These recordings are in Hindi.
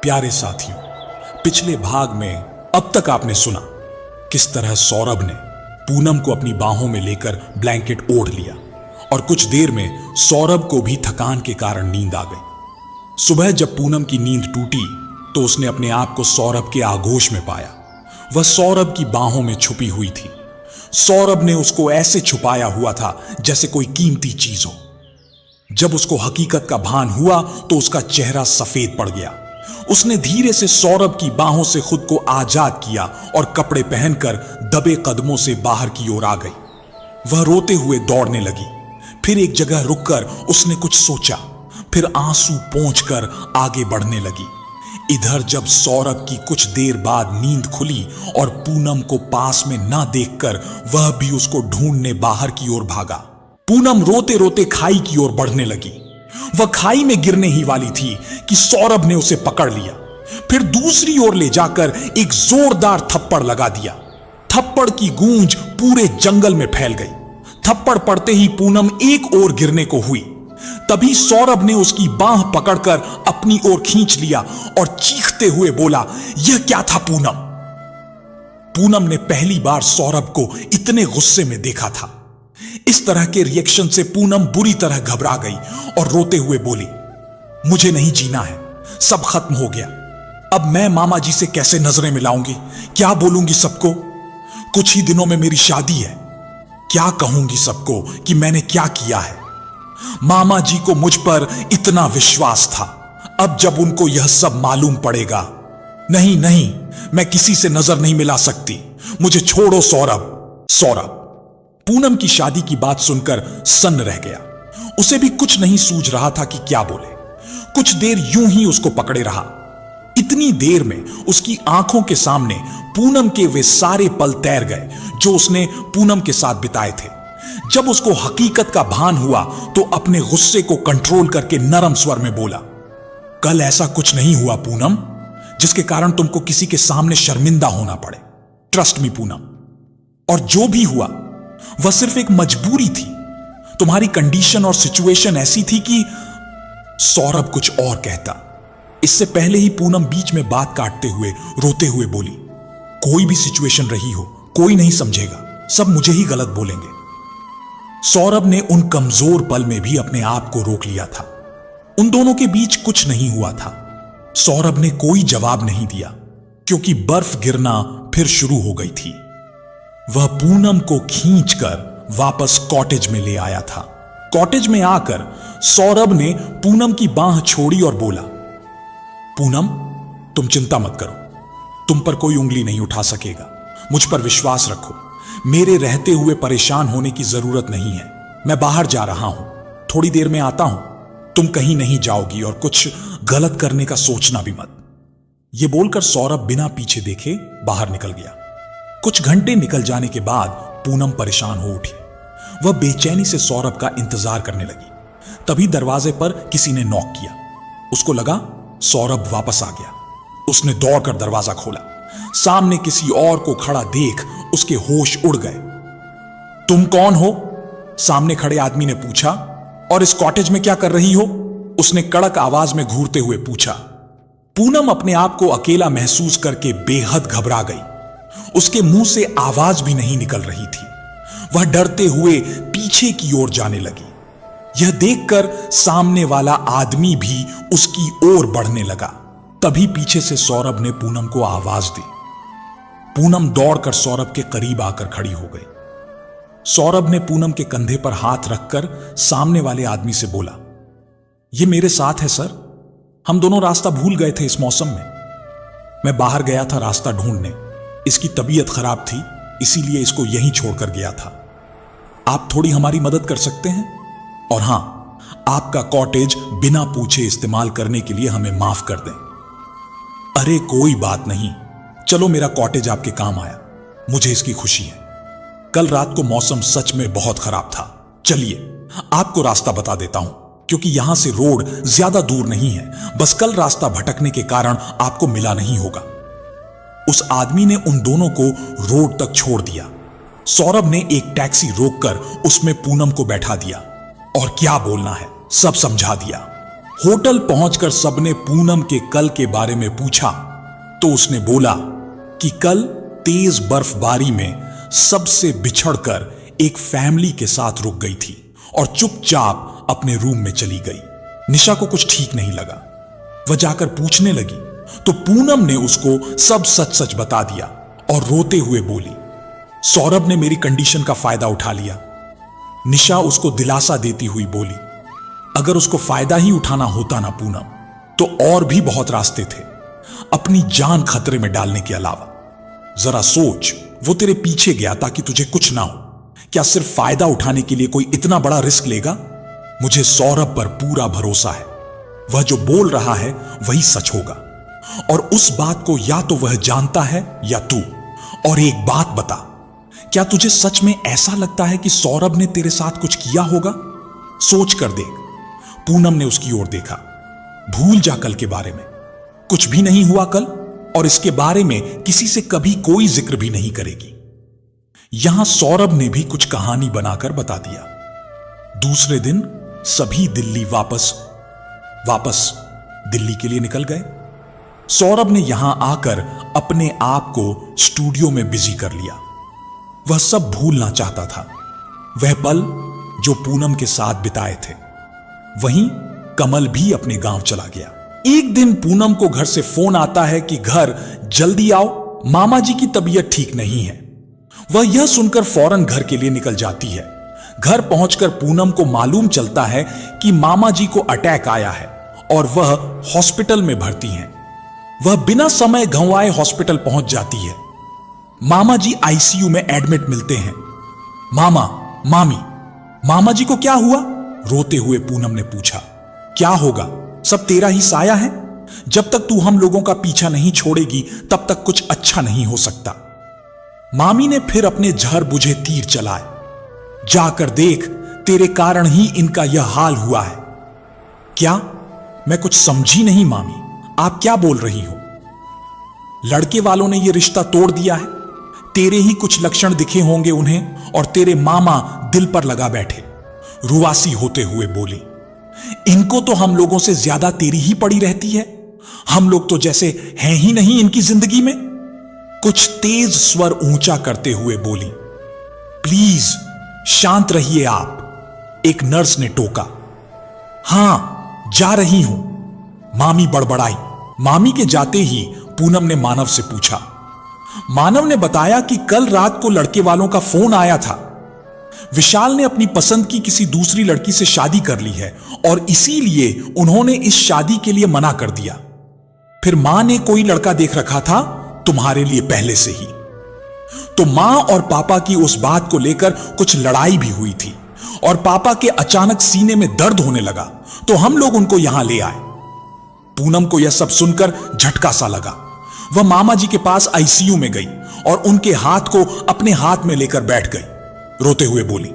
प्यारे साथियों, पिछले भाग में अब तक आपने सुना किस तरह सौरभ ने पूनम को अपनी बाहों में लेकर ब्लैंकेट ओढ़ लिया और कुछ देर में सौरभ को भी थकान के कारण नींद आ गई। सुबह जब पूनम की नींद टूटी तो उसने अपने आप को सौरभ के आगोश में पाया। वह सौरभ की बाहों में छुपी हुई थी। सौरभ ने उसको ऐसे छुपाया हुआ था जैसे कोई कीमती चीज हो। जब उसको हकीकत का भान हुआ तो उसका चेहरा सफेद पड़ गया। उसने धीरे से सौरभ की बाहों से खुद को आजाद किया और कपड़े पहनकर दबे कदमों से बाहर की ओर आ गई। वह रोते हुए दौड़ने लगी। फिर एक जगह रुककर उसने कुछ सोचा, फिर आंसू पोंछकर आगे बढ़ने लगी। इधर जब सौरभ की कुछ देर बाद नींद खुली और पूनम को पास में ना देखकर वह भी उसको ढूंढने बाहर की ओर भागा। पूनम रोते रोते खाई की ओर बढ़ने लगी। वह खाई में गिरने ही वाली थी कि सौरभ ने उसे पकड़ लिया। फिर दूसरी ओर ले जाकर एक जोरदार थप्पड़ लगा दिया। थप्पड़ की गूंज पूरे जंगल में फैल गई। थप्पड़ पड़ते ही पूनम एक ओर गिरने को हुई। तभी सौरभ ने उसकी बांह पकड़कर अपनी ओर खींच लिया और चीखते हुए बोला, यह क्या था पूनम? पूनम ने पहली बार सौरभ को इतने गुस्से में देखा था। इस तरह के रिएक्शन से पूनम बुरी तरह घबरा गई और रोते हुए बोली, मुझे नहीं जीना है, सब खत्म हो गया। अब मैं मामा जी से कैसे नजरें मिलाऊंगी? क्या बोलूंगी सबको? कुछ ही दिनों में मेरी शादी है। क्या कहूंगी सबको कि मैंने क्या किया है? मामा जी को मुझ पर इतना विश्वास था, अब जब उनको यह सब मालूम पड़ेगा। नहीं नहीं, मैं किसी से नजर नहीं मिला सकती। मुझे छोड़ो सौरभ। सौरभ पूनम की शादी की बात सुनकर सन्न रह गया। उसे भी कुछ नहीं सूझ रहा था कि क्या बोले। कुछ देर यूं ही उसको पकड़े रहा। इतनी देर में उसकी आंखों के सामने पूनम के वे सारे पल तैर गए जो उसने पूनम के साथ बिताए थे। जब उसको हकीकत का भान हुआ तो अपने गुस्से को कंट्रोल करके नरम स्वर में बोला, कल ऐसा कुछ नहीं हुआ पूनम जिसके कारण तुमको किसी के सामने शर्मिंदा होना पड़े। Trust me Poonam. और जो भी हुआ वह सिर्फ एक मजबूरी थी। तुम्हारी कंडीशन और सिचुएशन ऐसी थी कि सौरभ कुछ और कहता। इससे पहले ही पूनम बीच में बात काटते हुए रोते हुए बोली, कोई भी सिचुएशन रही हो, कोई नहीं समझेगा, सब मुझे ही गलत बोलेंगे। सौरभ ने उन कमजोर पल में भी अपने आप को रोक लिया था। उन दोनों के बीच कुछ नहीं हुआ था। सौरभ ने कोई जवाब नहीं दिया क्योंकि बर्फ गिरना फिर शुरू हो गई थी। वह पूनम को खींचकर वापस कॉटेज में ले आया था। कॉटेज में आकर सौरभ ने पूनम की बांह छोड़ी और बोला, पूनम तुम चिंता मत करो, तुम पर कोई उंगली नहीं उठा सकेगा। मुझ पर विश्वास रखो। मेरे रहते हुए परेशान होने की जरूरत नहीं है। मैं बाहर जा रहा हूं, थोड़ी देर में आता हूं। तुम कहीं नहीं जाओगी और कुछ गलत करने का सोचना भी मत। यह बोलकर सौरभ बिना पीछे देखे बाहर निकल गया। कुछ घंटे निकल जाने के बाद पूनम परेशान हो उठी। वह बेचैनी से सौरभ का इंतजार करने लगी। तभी दरवाजे पर किसी ने नॉक किया। उसको लगा सौरभ वापस आ गया। उसने दौड़कर दरवाजा खोला। सामने किसी और को खड़ा देख उसके होश उड़ गए। तुम कौन हो? सामने खड़े आदमी ने पूछा। और इस कॉटेज में क्या कर रही हो? उसने कड़क आवाज में घूरते हुए पूछा। पूनम अपने आप को अकेला महसूस करके बेहद घबरा गई। उसके मुंह से आवाज भी नहीं निकल रही थी। वह डरते हुए पीछे की ओर जाने लगी। यह देखकर सामने वाला आदमी भी उसकी ओर बढ़ने लगा। तभी पीछे से सौरभ ने पूनम को आवाज दी। पूनम दौड़कर सौरभ के करीब आकर खड़ी हो गई। सौरभ ने पूनम के कंधे पर हाथ रखकर सामने वाले आदमी से बोला, यह मेरे साथ है सर। हम दोनों रास्ता भूल गए थे इस मौसम में। मैं बाहर गया था रास्ता ढूंढने। इसकी तबीयत खराब थी, इसीलिए इसको यहीं छोड़कर गया था। आप थोड़ी हमारी मदद कर सकते हैं? और हां, आपका कॉटेज बिना पूछे इस्तेमाल करने के लिए हमें माफ कर दें। अरे कोई बात नहीं, चलो मेरा कॉटेज आपके काम आया, मुझे इसकी खुशी है। कल रात को मौसम सच में बहुत खराब था। चलिए आपको रास्ता बता देता हूं, क्योंकि यहां से रोड ज्यादा दूर नहीं है। बस कल रास्ता भटकने के कारण आपको मिला नहीं होगा। उस आदमी ने उन दोनों को रोड तक छोड़ दिया। सौरभ ने एक टैक्सी रोककर उसमें पूनम को बैठा दिया और क्या बोलना है सब समझा दिया। होटल पहुंचकर सबने पूनम के कल के बारे में पूछा तो उसने बोला कि कल तेज बर्फबारी में सबसे बिछड़कर एक फैमिली के साथ रुक गई थी और चुपचाप अपने रूम में चली गई। निशा को कुछ ठीक नहीं लगा। वह जाकर पूछने लगी तो पूनम ने उसको सब सच सच बता दिया और रोते हुए बोली, सौरभ ने मेरी कंडीशन का फायदा उठा लिया। निशा उसको दिलासा देती हुई बोली, अगर उसको फायदा ही उठाना होता ना पूनम, तो और भी बहुत रास्ते थे अपनी जान खतरे में डालने के अलावा। जरा सोच, वो तेरे पीछे गया ताकि तुझे कुछ ना हो। क्या सिर्फ फायदा उठाने के लिए कोई इतना बड़ा रिस्क लेगा? मुझे सौरभ पर पूरा भरोसा है। वह जो बोल रहा है वही सच होगा और उस बात को या तो वह जानता है या तू। और एक बात बता, क्या तुझे सच में ऐसा लगता है कि सौरभ ने तेरे साथ कुछ किया होगा? सोच कर देख। पूनम ने उसकी ओर देखा। भूल जा कल के बारे में, कुछ भी नहीं हुआ कल और इसके बारे में किसी से कभी कोई जिक्र भी नहीं करेगी। यहां सौरभ ने भी कुछ कहानी बनाकर बता दिया। दूसरे दिन सभी दिल्ली वापस दिल्ली के लिए निकल गए। सौरभ ने यहां आकर अपने आप को स्टूडियो में बिजी कर लिया। वह सब भूलना चाहता था, वह पल जो पूनम के साथ बिताए थे। वहीं कमल भी अपने गांव चला गया। एक दिन पूनम को घर से फोन आता है कि घर जल्दी आओ, मामा जी की तबीयत ठीक नहीं है। वह यह सुनकर फौरन घर के लिए निकल जाती है। घर पहुंचकर पूनम को मालूम चलता है कि मामा जी को अटैक आया है और वह हॉस्पिटल में भर्ती हैं। वह बिना समय गंवाए हॉस्पिटल पहुंच जाती है। मामा जी आईसीयू में एडमिट मिलते हैं। मामा जी को क्या हुआ? रोते हुए पूनम ने पूछा। क्या होगा, सब तेरा ही साया है। जब तक तू हम लोगों का पीछा नहीं छोड़ेगी तब तक कुछ अच्छा नहीं हो सकता। मामी ने फिर अपने झर बुझे तीर चलाए। जाकर देख, तेरे कारण ही इनका यह हाल हुआ है। क्या? मैं कुछ समझी नहीं मामी, आप क्या बोल रही हो? लड़के वालों ने यह रिश्ता तोड़ दिया है। तेरे ही कुछ लक्षण दिखे होंगे उन्हें और तेरे मामा दिल पर लगा बैठे। रुवासी होते हुए बोली, इनको तो हम लोगों से ज्यादा तेरी ही पड़ी रहती है। हम लोग तो जैसे हैं ही नहीं इनकी जिंदगी में। कुछ तेज स्वर ऊंचा करते हुए बोली, प्लीज शांत रहिए आप, एक नर्स ने टोका। हां जा रही हूं, मामी बड़बड़ाई। मामी के जाते ही पूनम ने मानव से पूछा। मानव ने बताया कि कल रात को लड़के वालों का फोन आया था। विशाल ने अपनी पसंद की किसी दूसरी लड़की से शादी कर ली है और इसीलिए उन्होंने इस शादी के लिए मना कर दिया। फिर मां ने कोई लड़का देख रखा था तुम्हारे लिए पहले से ही। तो मां और पापा की उस बात को लेकर कुछ लड़ाई भी हुई थी और पापा के अचानक सीने में दर्द होने लगा तो हम लोग उनको यहां ले आए। पूनम को यह सब सुनकर झटका सा लगा। वह मामा जी के पास आईसीयू में गई और उनके हाथ को अपने हाथ में लेकर बैठ गई। रोते हुए बोली,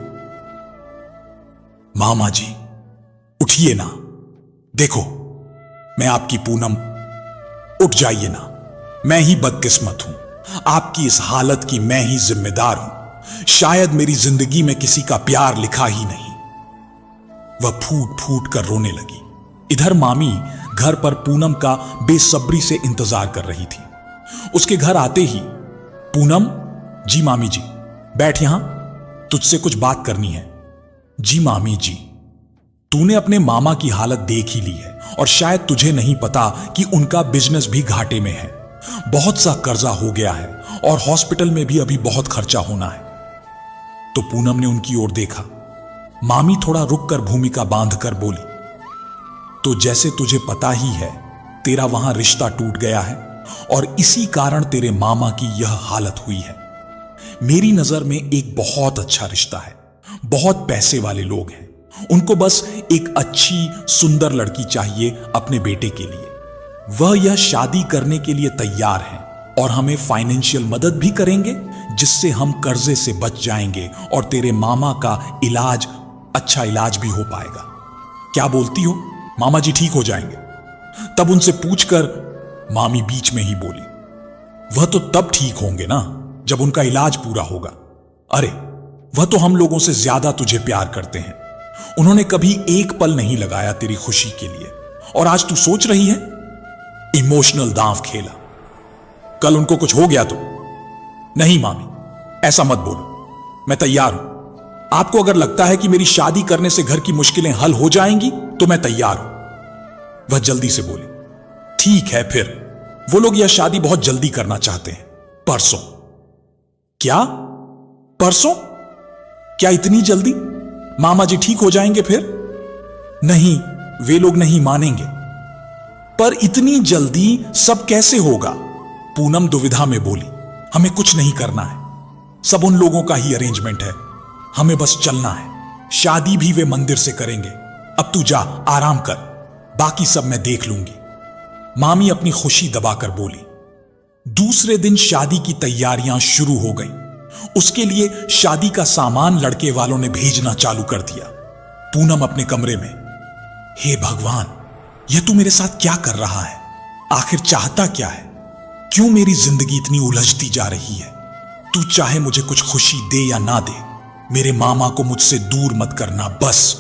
मामा जी उठिए ना, देखो मैं आपकी पूनम, उठ जाइए ना। मैं ही बदकिस्मत हूं, आपकी इस हालत की मैं ही जिम्मेदार हूं। शायद मेरी जिंदगी में किसी का प्यार लिखा ही नहीं। वह फूट फूट कर रोने लगी। इधर मामी घर पर पूनम का बेसब्री से इंतजार कर रही थी। उसके घर आते ही, पूनम, जी मामी जी, बैठ यहां, तुझसे कुछ बात करनी है। जी मामी जी, तूने अपने मामा की हालत देख ही ली है और शायद तुझे नहीं पता कि उनका बिजनेस भी घाटे में है। बहुत सा कर्जा हो गया है और हॉस्पिटल में भी अभी बहुत खर्चा होना है। तो पूनम ने उनकी ओर देखा। मामी थोड़ा रुककर भूमिका बांधकर बोली, तो जैसे तुझे पता ही है तेरा वहां रिश्ता टूट गया है और इसी कारण तेरे मामा की यह हालत हुई है। मेरी नजर में एक बहुत अच्छा रिश्ता है, बहुत पैसे वाले लोग हैं, उनको बस एक अच्छी सुंदर लड़की चाहिए अपने बेटे के लिए। वह यह शादी करने के लिए तैयार हैं और हमें फाइनेंशियल मदद भी करेंगे जिससे हम कर्जे से बच जाएंगे और तेरे मामा का इलाज, अच्छा इलाज भी हो पाएगा। क्या बोलती हो? मामा जी ठीक हो जाएंगे। तब उनसे पूछकर मामी बीच में ही बोली, वह तो तब ठीक होंगे ना जब उनका इलाज पूरा होगा। अरे वह तो हम लोगों से ज्यादा तुझे प्यार करते हैं। उन्होंने कभी एक पल नहीं लगाया तेरी खुशी के लिए। और आज तू सोच रही है? इमोशनल दांव खेला। कल उनको कुछ हो गया तो? नहीं मामी, ऐसा मत बोलो। मैं तैयार हूं। आपको अगर लगता है कि मेरी शादी करने से घर की मुश्किलें हल हो जाएंगी तो मैं तैयार हूं। वह जल्दी से बोली। ठीक है फिर, वो लोग यह शादी बहुत जल्दी करना चाहते हैं, परसों। क्या? परसों? क्या इतनी जल्दी? मामा जी ठीक हो जाएंगे फिर? नहीं, वे लोग नहीं मानेंगे। पर इतनी जल्दी सब कैसे होगा? पूनम दुविधा में बोली। हमें कुछ नहीं करना है, सब उन लोगों का ही अरेंजमेंट है, हमें बस चलना है। शादी भी वे मंदिर से करेंगे। अब तू जा, आराम कर, बाकी सब मैं देख लूंगी। मामी अपनी खुशी दबाकर बोली। दूसरे दिन शादी की तैयारियां शुरू हो गईं। उसके लिए शादी का सामान लड़के वालों ने भेजना चालू कर दिया। पूनम अपने कमरे में, हे भगवान, यह तू मेरे साथ क्या कर रहा है? आखिर चाहता क्या है? क्यों मेरी जिंदगी इतनी उलझती जा रही है? तू चाहे मुझे कुछ खुशी दे या ना दे, मेरे मामा को मुझसे दूर मत करना बस,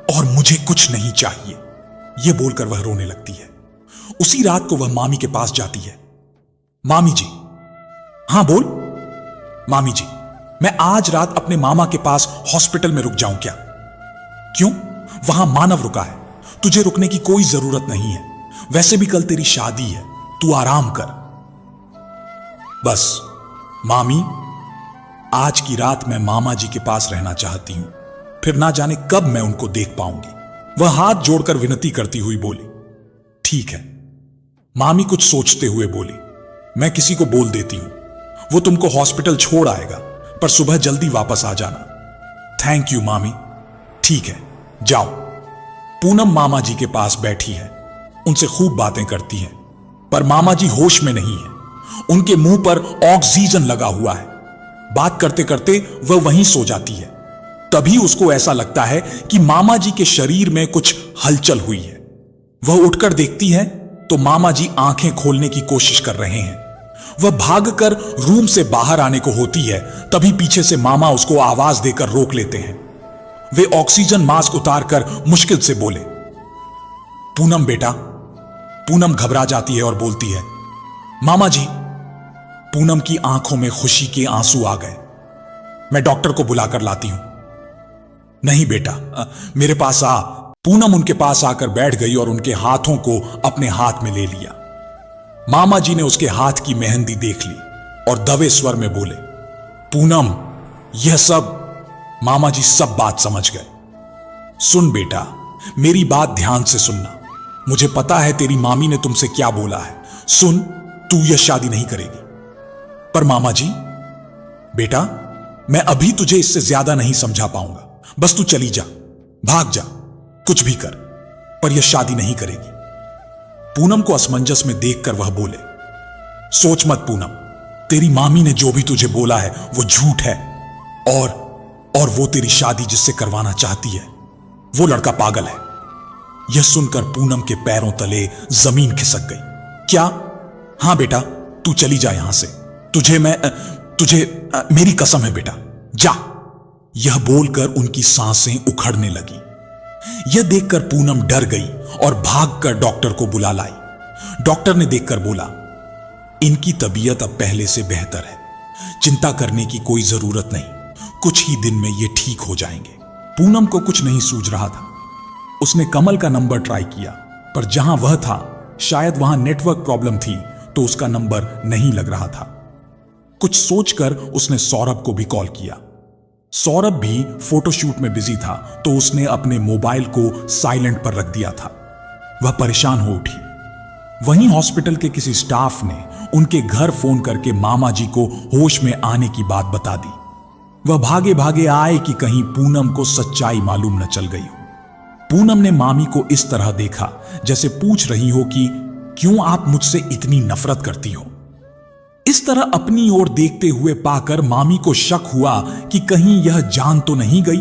और मुझे कुछ नहीं चाहिए। यह बोलकर वह रोने लगती है। उसी रात को वह मामी के पास जाती है। मामी जी। हां बोल। मामी जी, मैं आज रात अपने मामा के पास हॉस्पिटल में रुक जाऊं क्या? क्यों? वहां मानव रुका है, तुझे रुकने की कोई जरूरत नहीं है। वैसे भी कल तेरी शादी है, तू आराम कर। बस मामी, आज की रात मैं मामा जी के पास रहना चाहती हूं, फिर ना जाने कब मैं उनको देख पाऊंगी। वह हाथ जोड़कर विनती करती हुई बोली। ठीक है। मामी कुछ सोचते हुए बोली। मैं किसी को बोल देती हूं, वो तुमको हॉस्पिटल छोड़ आएगा, पर सुबह जल्दी वापस आ जाना। थैंक यू मामी। ठीक है, जाओ। पूनम मामा जी के पास बैठी है, उनसे खूब बातें करती है, पर मामा जी होश में नहीं है। उनके मुंह पर ऑक्सीजन लगा हुआ है। बात करते करते वह वहीं सो जाती है। तभी उसको ऐसा लगता है कि मामा जी के शरीर में कुछ हलचल हुई है। वह उठकर देखती है तो मामा जी आंखें खोलने की कोशिश कर रहे हैं। वह भागकर रूम से बाहर आने को होती है, तभी पीछे से मामा उसको आवाज देकर रोक लेते हैं। वे ऑक्सीजन मास्क उतारकर मुश्किल से बोले, पूनम बेटा। पूनम घबरा जाती है और बोलती है, मामा जी। पूनम की आंखों में खुशी के आंसू आ गए। मैं डॉक्टर को बुलाकर लाती हूं। नहीं बेटा, मेरे पास आ। पूनम उनके पास आकर बैठ गई और उनके हाथों को अपने हाथ में ले लिया। मामा जी ने उसके हाथ की मेहंदी देख ली और दबे स्वर में बोले, पूनम, यह सब। मामा जी सब बात समझ गए। सुन बेटा, मेरी बात ध्यान से सुनना। मुझे पता है तेरी मामी ने तुमसे क्या बोला है। सुन, तू यह शादी नहीं करेगी। पर मामा जी। बेटा, मैं अभी तुझे इससे ज्यादा नहीं समझा पाऊंगा। बस तू चली जा, भाग जा, कुछ भी कर, पर यह शादी नहीं करेगी। पूनम को असमंजस में देखकर वह बोले, सोच मत पूनम, तेरी मामी ने जो भी तुझे बोला है वो झूठ है, और वो तेरी शादी जिससे करवाना चाहती है वो लड़का पागल है। यह सुनकर पूनम के पैरों तले जमीन खिसक गई। क्या? हां बेटा, तू चली जा यहां से। तुझे मेरी कसम है बेटा, जा। यह बोलकर उनकी सांसें उखड़ने लगी। यह देखकर पूनम डर गई और भागकर डॉक्टर को बुला लाई। डॉक्टर ने देखकर बोला, इनकी तबीयत अब पहले से बेहतर है, चिंता करने की कोई जरूरत नहीं, कुछ ही दिन में ये ठीक हो जाएंगे। पूनम को कुछ नहीं सूझ रहा था। उसने कमल का नंबर ट्राई किया, पर जहां वह था शायद वहां नेटवर्क प्रॉब्लम थी, तो उसका नंबर नहीं लग रहा था। कुछ सोचकर उसने सौरभ को भी कॉल किया। सौरभ भी फोटोशूट में बिजी था, तो उसने अपने मोबाइल को साइलेंट पर रख दिया था। वह परेशान हो उठी। वहीं हॉस्पिटल के किसी स्टाफ ने उनके घर फोन करके मामा जी को होश में आने की बात बता दी। वह भागे भागे आए कि कहीं पूनम को सच्चाई मालूम न चल गई हो। पूनम ने मामी को इस तरह देखा जैसे पूछ रही हो कि क्यों आप मुझसे इतनी नफरत करती हो। इस तरह अपनी ओर देखते हुए पाकर मामी को शक हुआ कि कहीं यह जान तो नहीं गई।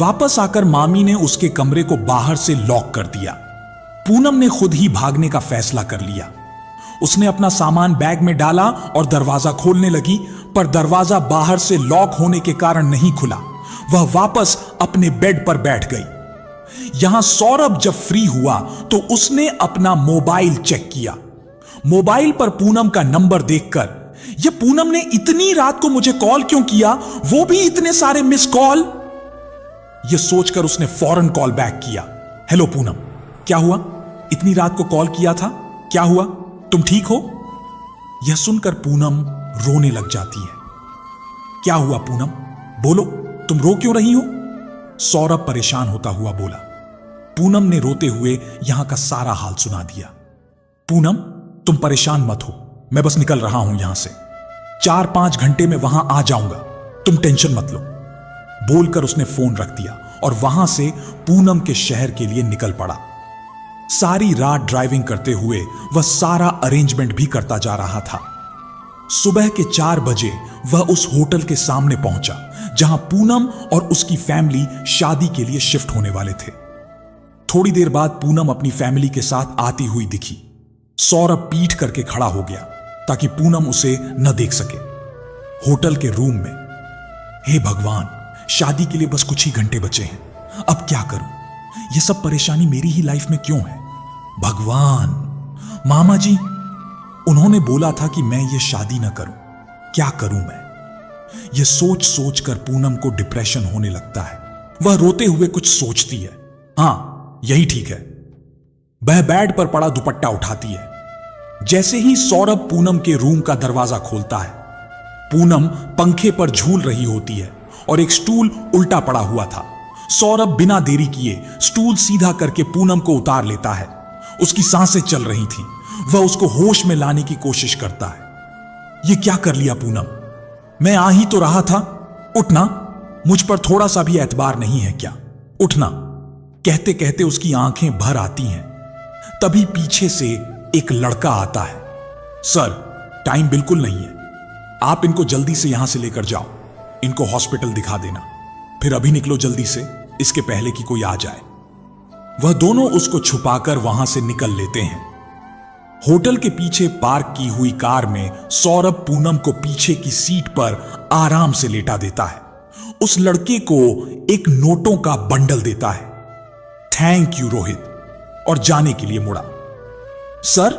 वापस आकर मामी ने उसके कमरे को बाहर से लॉक कर दिया। पूनम ने खुद ही भागने का फैसला कर लिया। उसने अपना सामान बैग में डाला और दरवाजा खोलने लगी, पर दरवाजा बाहर से लॉक होने के कारण नहीं खुला। वह वापस अपने बेड पर बैठ गई। यहां सौरभ जब फ्री हुआ तो उसने अपना मोबाइल चेक किया। मोबाइल पर पूनम का नंबर देखकर, यह पूनम ने इतनी रात को मुझे कॉल क्यों किया, वो भी इतने सारे मिस कॉल। यह सोचकर उसने फौरन कॉल बैक किया। हेलो पूनम, क्या हुआ? इतनी रात को कॉल किया था, क्या हुआ? तुम ठीक हो? यह सुनकर पूनम रोने लग जाती है। क्या हुआ पूनम, बोलो, तुम रो क्यों रही हो? सौरभ परेशान होता हुआ बोला। पूनम ने रोते हुए यहां का सारा हाल सुना दिया। पूनम, तुम परेशान मत हो, मैं बस निकल रहा हूं यहां से। 4-5 घंटे में वहां आ जाऊंगा, तुम टेंशन मत लो। बोलकर उसने फोन रख दिया और वहां से पूनम के शहर के लिए निकल पड़ा। सारी रात ड्राइविंग करते हुए वह सारा अरेंजमेंट भी करता जा रहा था। सुबह के 4 बजे वह उस होटल के सामने पहुंचा जहां पूनम और उसकी फैमिली शादी के लिए शिफ्ट होने वाले थे। थोड़ी देर बाद पूनम अपनी फैमिली के साथ आती हुई दिखी। सौरभ पीठ करके खड़ा हो गया ताकि पूनम उसे न देख सके। होटल के रूम में, हे भगवान, शादी के लिए बस कुछ ही घंटे बचे हैं, अब क्या करूं? यह सब परेशानी मेरी ही लाइफ में क्यों है? भगवान, मामा जी, उन्होंने बोला था कि मैं ये शादी ना करूं, क्या करूं मैं? यह सोच सोच कर पूनम को डिप्रेशन होने लगता है। वह रोते हुए कुछ सोचती है। हां, यही ठीक है। वह बेड पर पड़ा दुपट्टा उठाती है। जैसे ही सौरभ पूनम के रूम का दरवाजा खोलता है, पूनम पंखे पर झूल रही होती है और एक स्टूल उल्टा पड़ा हुआ था। सौरभ बिना देरी किए स्टूल सीधा करके पूनम को उतार लेता है। उसकी सांसें चल रही थीं। वह उसको होश में लाने की कोशिश करता है। यह क्या कर लिया पूनम? मैं आ ही तो रहा था, उठना, मुझ पर थोड़ा सा भी एतबार नहीं है क्या? उठना। कहते कहते उसकी आंखें भर आती हैं। तभी पीछे से एक लड़का आता है। सर, टाइम बिल्कुल नहीं है, आप इनको जल्दी से यहां से लेकर जाओ, इनको हॉस्पिटल दिखा देना, फिर अभी निकलो जल्दी से, इसके पहले कि कोई आ जाए। वह दोनों उसको छुपाकर वहां से निकल लेते हैं। होटल के पीछे पार्क की हुई कार में सौरभ पूनम को पीछे की सीट पर आराम से लेटा देता है। उस लड़के को एक नोटों का बंडल देता है। थैंक यू रोहित, और जाने के लिए मुड़ा। सर,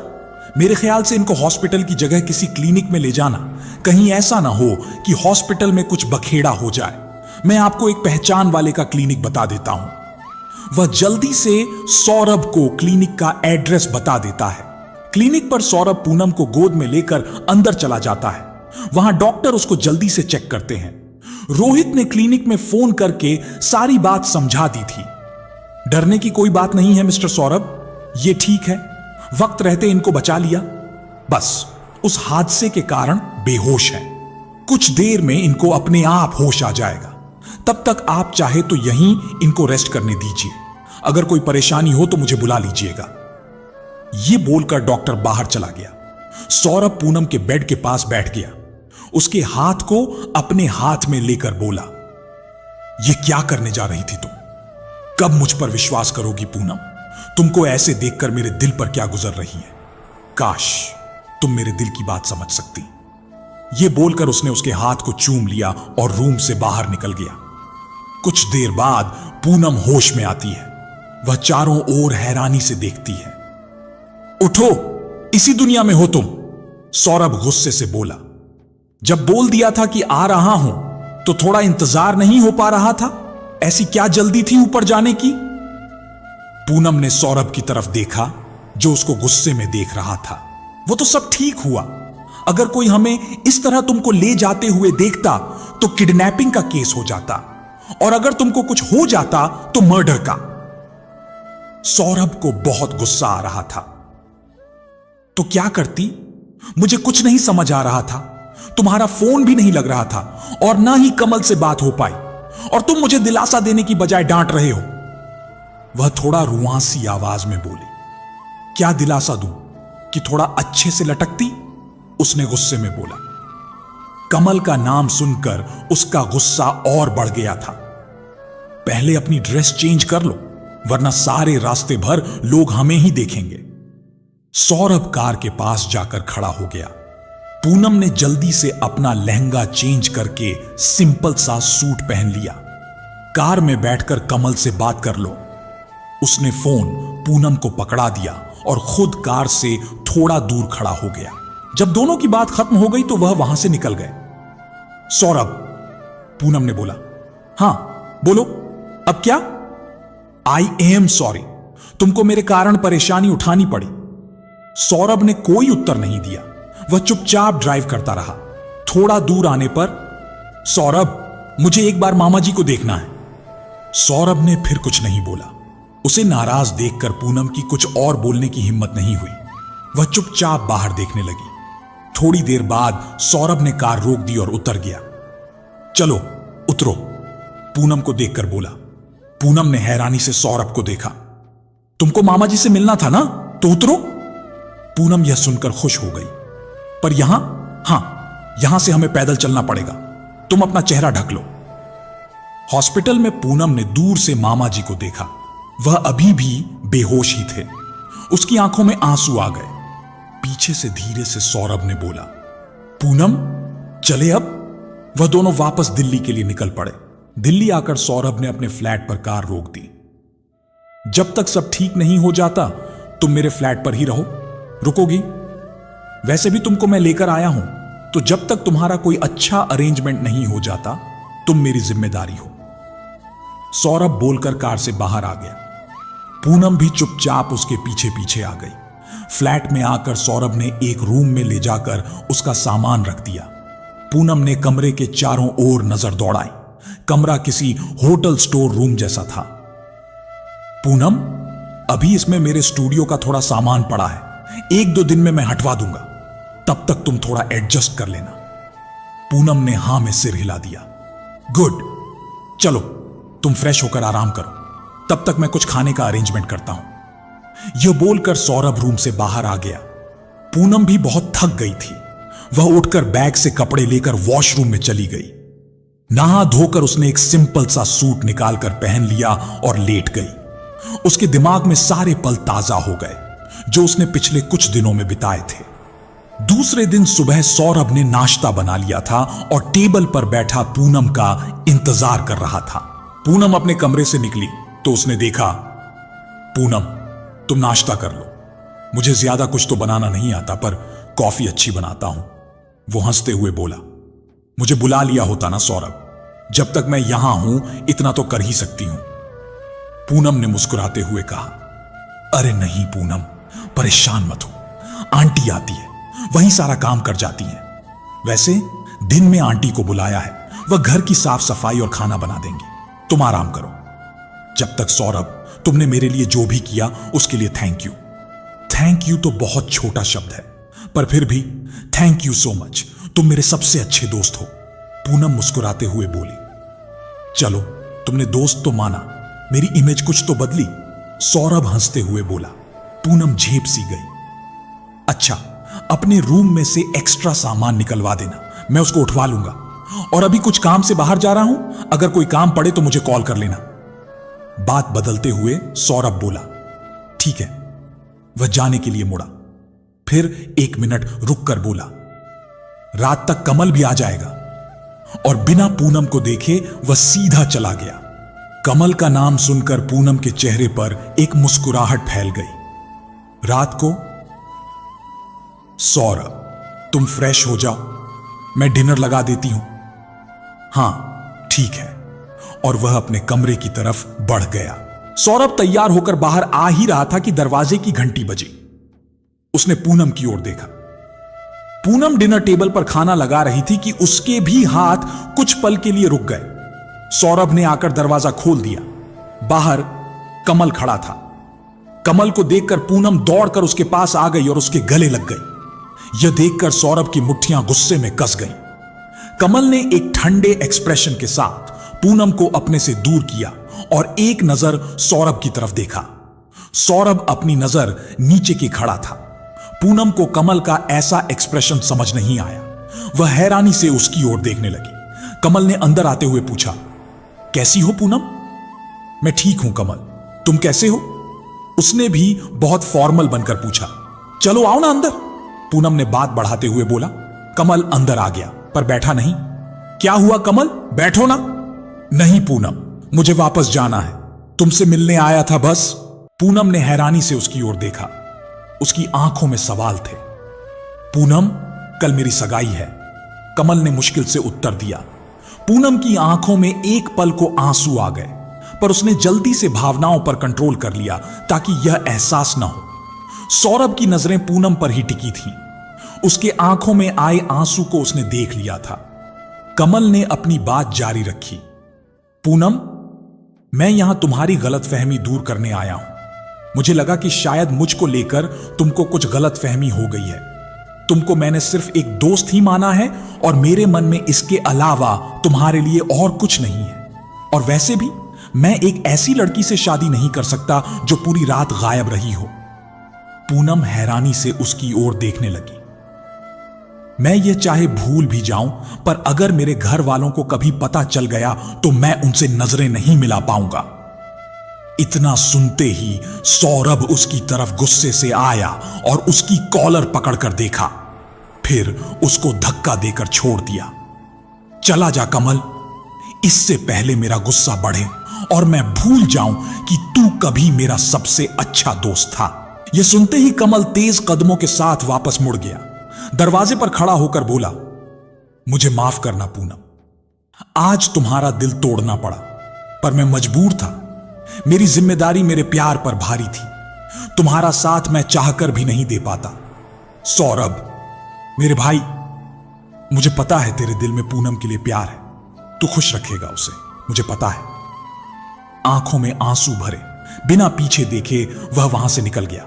मेरे ख्याल से इनको हॉस्पिटल की जगह किसी क्लिनिक में ले जाना, कहीं ऐसा ना हो कि हॉस्पिटल में कुछ बखेड़ा हो जाए। मैं आपको एक पहचान वाले का क्लिनिक बता देता हूं। वह जल्दी से सौरभ को क्लिनिक का एड्रेस बता देता है। क्लिनिक पर सौरभ पूनम को गोद में लेकर अंदर चला जाता है। वहां डॉक्टर उसको जल्दी से चेक करते हैं। रोहित ने क्लिनिक में फोन करके सारी बात समझा दी थी। डरने की कोई बात नहीं है मिस्टर सौरभ, ये ठीक है, वक्त रहते इनको बचा लिया, बस उस हादसे के कारण बेहोश है। कुछ देर में इनको अपने आप होश आ जाएगा, तब तक आप चाहे तो यहीं इनको रेस्ट करने दीजिए। अगर कोई परेशानी हो तो मुझे बुला लीजिएगा। यह बोलकर डॉक्टर बाहर चला गया। सौरभ पूनम के बेड के पास बैठ गया। उसके हाथ को अपने हाथ में लेकर बोला, यह क्या करने जा रही थी तुम? कब मुझ पर विश्वास करोगी पूनम? तुमको ऐसे देखकर मेरे दिल पर क्या गुजर रही है? काश तुम मेरे दिल की बात समझ सकती। यह बोलकर उसने उसके हाथ को चूम लिया और रूम से बाहर निकल गया। कुछ देर बाद पूनम होश में आती है। वह चारों ओर हैरानी से देखती है। उठो, इसी दुनिया में हो तुम? सौरभ गुस्से से बोला। जब बोल दिया था कि आ रहा हूं तो थोड़ा इंतजार नहीं हो पा रहा था? ऐसी क्या जल्दी थी ऊपर जाने की? पूनम ने सौरभ की तरफ देखा जो उसको गुस्से में देख रहा था। वो तो सब ठीक हुआ, अगर कोई हमें इस तरह तुमको ले जाते हुए देखता तो किडनैपिंग का केस हो जाता, और अगर तुमको कुछ हो जाता तो मर्डर का। सौरभ को बहुत गुस्सा आ रहा था। तो क्या करती? मुझे कुछ नहीं समझ आ रहा था। तुम्हारा फोन भी नहीं लग रहा था और ना ही कमल से बात हो पाई, और तुम मुझे दिलासा देने की बजाय डांट रहे हो। वह थोड़ा रुआंसी आवाज में बोली। क्या दिलासा दूं? कि थोड़ा अच्छे से लटकती? उसने गुस्से में बोला। कमल का नाम सुनकर उसका गुस्सा और बढ़ गया था। पहले अपनी ड्रेस चेंज कर लो, वरना सारे रास्ते भर लोग हमें ही देखेंगे। सौरभ कार के पास जाकर खड़ा हो गया। पूनम ने जल्दी से अपना लहंगा चेंज करके सिंपल सा सूट पहन लिया। कार में बैठकर कमल से बात कर लो। उसने फोन पूनम को पकड़ा दिया और खुद कार से थोड़ा दूर खड़ा हो गया। जब दोनों की बात खत्म हो गई तो वह वहां से निकल गए। सौरभ, पूनम ने बोला। हां बोलो, अब क्या? आई एम सॉरी, तुमको मेरे कारण परेशानी उठानी पड़ी। सौरभ ने कोई उत्तर नहीं दिया। वह चुपचाप ड्राइव करता रहा। थोड़ा दूर आने पर, सौरभ, मुझे एक बार मामा जी को देखना है। सौरभ ने फिर कुछ नहीं बोला। उसे नाराज देखकर पूनम की कुछ और बोलने की हिम्मत नहीं हुई। वह चुपचाप बाहर देखने लगी। थोड़ी देर बाद सौरभ ने कार रोक दी और उतर गया। चलो उतरो, पूनम को देखकर बोला। पूनम ने हैरानी से सौरभ को देखा। तुमको मामा जी से मिलना था ना, तो उतरो। पूनम यह सुनकर खुश हो गई। पर यहां? हां, यहां से हमें पैदल चलना पड़ेगा। तुम अपना चेहरा ढक लो। हॉस्पिटल में पूनम ने दूर से मामा जी को देखा। वह अभी भी बेहोश ही थे। उसकी आंखों में आंसू आ गए। पीछे से धीरे से सौरभ ने बोला, पूनम चले अब। वह दोनों वापस दिल्ली के लिए निकल पड़े। दिल्ली आकर सौरभ ने अपने फ्लैट पर कार रोक दी। जब तक सब ठीक नहीं हो जाता तुम मेरे फ्लैट पर ही रहो। रुकोगी? वैसे भी तुमको मैं लेकर आया हूं, तो जब तक तुम्हारा कोई अच्छा अरेंजमेंट नहीं हो जाता तुम मेरी जिम्मेदारी हो। सौरभ बोलकर कार से बाहर आ गया। पूनम भी चुपचाप उसके पीछे पीछे आ गई। फ्लैट में आकर सौरभ ने एक रूम में ले जाकर उसका सामान रख दिया। पूनम ने कमरे के चारों ओर नजर दौड़ाई। कमरा किसी होटल स्टोर रूम जैसा था। पूनम, अभी इसमें मेरे स्टूडियो का थोड़ा सामान पड़ा है, 1-2 दिन में मैं हटवा दूंगा, तब तक तुम थोड़ा एडजस्ट कर लेना। पूनम ने हां में सिर हिला दिया। गुड, चलो तुम फ्रेश होकर आराम करो, तब तक मैं कुछ खाने का अरेंजमेंट करता हूं। यह बोलकर सौरभ रूम से बाहर आ गया। पूनम भी बहुत थक गई थी। वह उठकर बैग से कपड़े लेकर वॉशरूम में चली गई। नहा धोकर उसने एक सिंपल सा सूट निकालकर पहन लिया और लेट गई। उसके दिमाग में सारे पल ताजा हो गए जो उसने पिछले कुछ दिनों में बिताए थे। दूसरे दिन सुबह सौरभ ने नाश्ता बना लिया था और टेबल पर बैठा पूनम का इंतजार कर रहा था। पूनम अपने कमरे से निकली तो उसने देखा, पूनम तुम नाश्ता कर लो, मुझे ज्यादा कुछ तो बनाना नहीं आता पर कॉफी अच्छी बनाता हूं। वो हंसते हुए बोला, मुझे बुला लिया होता ना सौरभ, जब तक मैं यहां हूं इतना तो कर ही सकती हूं। पूनम ने मुस्कुराते हुए कहा, अरे नहीं पूनम, परेशान मत हो, आंटी आती है, वही सारा काम कर जाती है। वैसे दिन में आंटी को बुलाया है, वह घर की साफ सफाई और खाना बना देंगी, तुम आराम करो। जब तक सौरभ तुमने मेरे लिए जो भी किया उसके लिए थैंक यू। थैंक यू तो बहुत छोटा शब्द है, पर फिर भी थैंक यू सो मच, तुम मेरे सबसे अच्छे दोस्त हो। पूनम मुस्कुराते हुए बोली। चलो तुमने दोस्त तो माना, मेरी इमेज कुछ तो बदली। सौरभ हंसते हुए बोला। पूनम झेप सी गई। अच्छा, अपने रूम में से एक्स्ट्रा सामान निकलवा देना, मैं उसको उठवा लूंगा। और अभी कुछ काम से बाहर जा रहा हूं, अगर कोई काम पड़े तो मुझे कॉल कर लेना। बात बदलते हुए सौरभ बोला, ठीक है। वह जाने के लिए मुड़ा, फिर 1 मिनट रुककर बोला, रात तक कमल भी आ जाएगा। और बिना पूनम को देखे वह सीधा चला गया। कमल का नाम सुनकर पूनम के चेहरे पर एक मुस्कुराहट फैल गई। रात को, सौरभ तुम फ्रेश हो जाओ, मैं डिनर लगा देती हूं। हां ठीक है। और वह अपने कमरे की तरफ बढ़ गया। सौरभ तैयार होकर बाहर आ ही रहा था कि दरवाजे की घंटी बजी। उसने पूनम की ओर देखा। पूनम डिनर टेबल पर खाना लगा रही थी कि उसके भी हाथ कुछ पल के लिए रुक गए। सौरभ ने आकर दरवाजा खोल दिया। बाहर कमल खड़ा था। कमल को देखकर पूनम दौड़कर उसके पास आ गई और उसके गले लग गई। यह देखकर सौरभ की मुट्ठियां गुस्से में कस गईं। कमल ने एक ठंडे एक्सप्रेशन के साथ पूनम को अपने से दूर किया और एक नजर सौरभ की तरफ देखा। सौरभ अपनी नजर नीचे की खड़ा था। पूनम को कमल का ऐसा एक्सप्रेशन समझ नहीं आया। वह हैरानी से उसकी ओर देखने लगी। कमल ने अंदर आते हुए पूछा, कैसी हो पूनम? मैं ठीक हूं कमल, तुम कैसे हो? उसने भी बहुत फॉर्मल बनकर पूछा। चलो आओ ना अंदर, पूनम ने बात बढ़ाते हुए बोला। कमल अंदर आ गया पर बैठा नहीं। क्या हुआ कमल, बैठो ना। नहीं पूनम, मुझे वापस जाना है, तुमसे मिलने आया था बस। पूनम ने हैरानी से उसकी ओर देखा। उसकी आंखों में सवाल थे। पूनम, कल मेरी सगाई है, कमल ने मुश्किल से उत्तर दिया। पूनम की आंखों में एक पल को आंसू आ गए, पर उसने जल्दी से भावनाओं पर कंट्रोल कर लिया ताकि यह एहसास न हो। सौरभ की नजरें पूनम पर ही टिकी थीं। उसके आंखों में आए आंसू को उसने देख लिया था। कमल ने अपनी बात जारी रखी। पूनम, मैं यहां तुम्हारी गलतफहमी दूर करने आया हूं। मुझे लगा कि शायद मुझको लेकर तुमको कुछ गलतफहमी हो गई है। तुमको मैंने सिर्फ एक दोस्त ही माना है और मेरे मन में इसके अलावा तुम्हारे लिए और कुछ नहीं है। और वैसे भी मैं एक ऐसी लड़की से शादी नहीं कर सकता जो पूरी रात गायब रही हो। पूनम हैरानी से उसकी ओर देखने लगी। मैं ये चाहे भूल भी जाऊं, पर अगर मेरे घर वालों को कभी पता चल गया तो मैं उनसे नजरें नहीं मिला पाऊंगा। इतना सुनते ही सौरभ उसकी तरफ गुस्से से आया और उसकी कॉलर पकड़कर देखा, फिर उसको धक्का देकर छोड़ दिया। चला जा कमल, इससे पहले मेरा गुस्सा बढ़े और मैं भूल जाऊं कि तू कभी मेरा सबसे अच्छा दोस्त था। यह सुनते ही कमल तेज कदमों के साथ वापस मुड़ गया। दरवाजे पर खड़ा होकर बोला, मुझे माफ करना पूनम, आज तुम्हारा दिल तोड़ना पड़ा, पर मैं मजबूर था। मेरी जिम्मेदारी मेरे प्यार पर भारी थी। तुम्हारा साथ मैं चाहकर भी नहीं दे पाता। सौरभ, मेरे भाई, मुझे पता है तेरे दिल में पूनम के लिए प्यार है। तू खुश रखेगा उसे, मुझे पता है। आंखों में आंसू भरे बिना पीछे देखे वह वहां से निकल गया।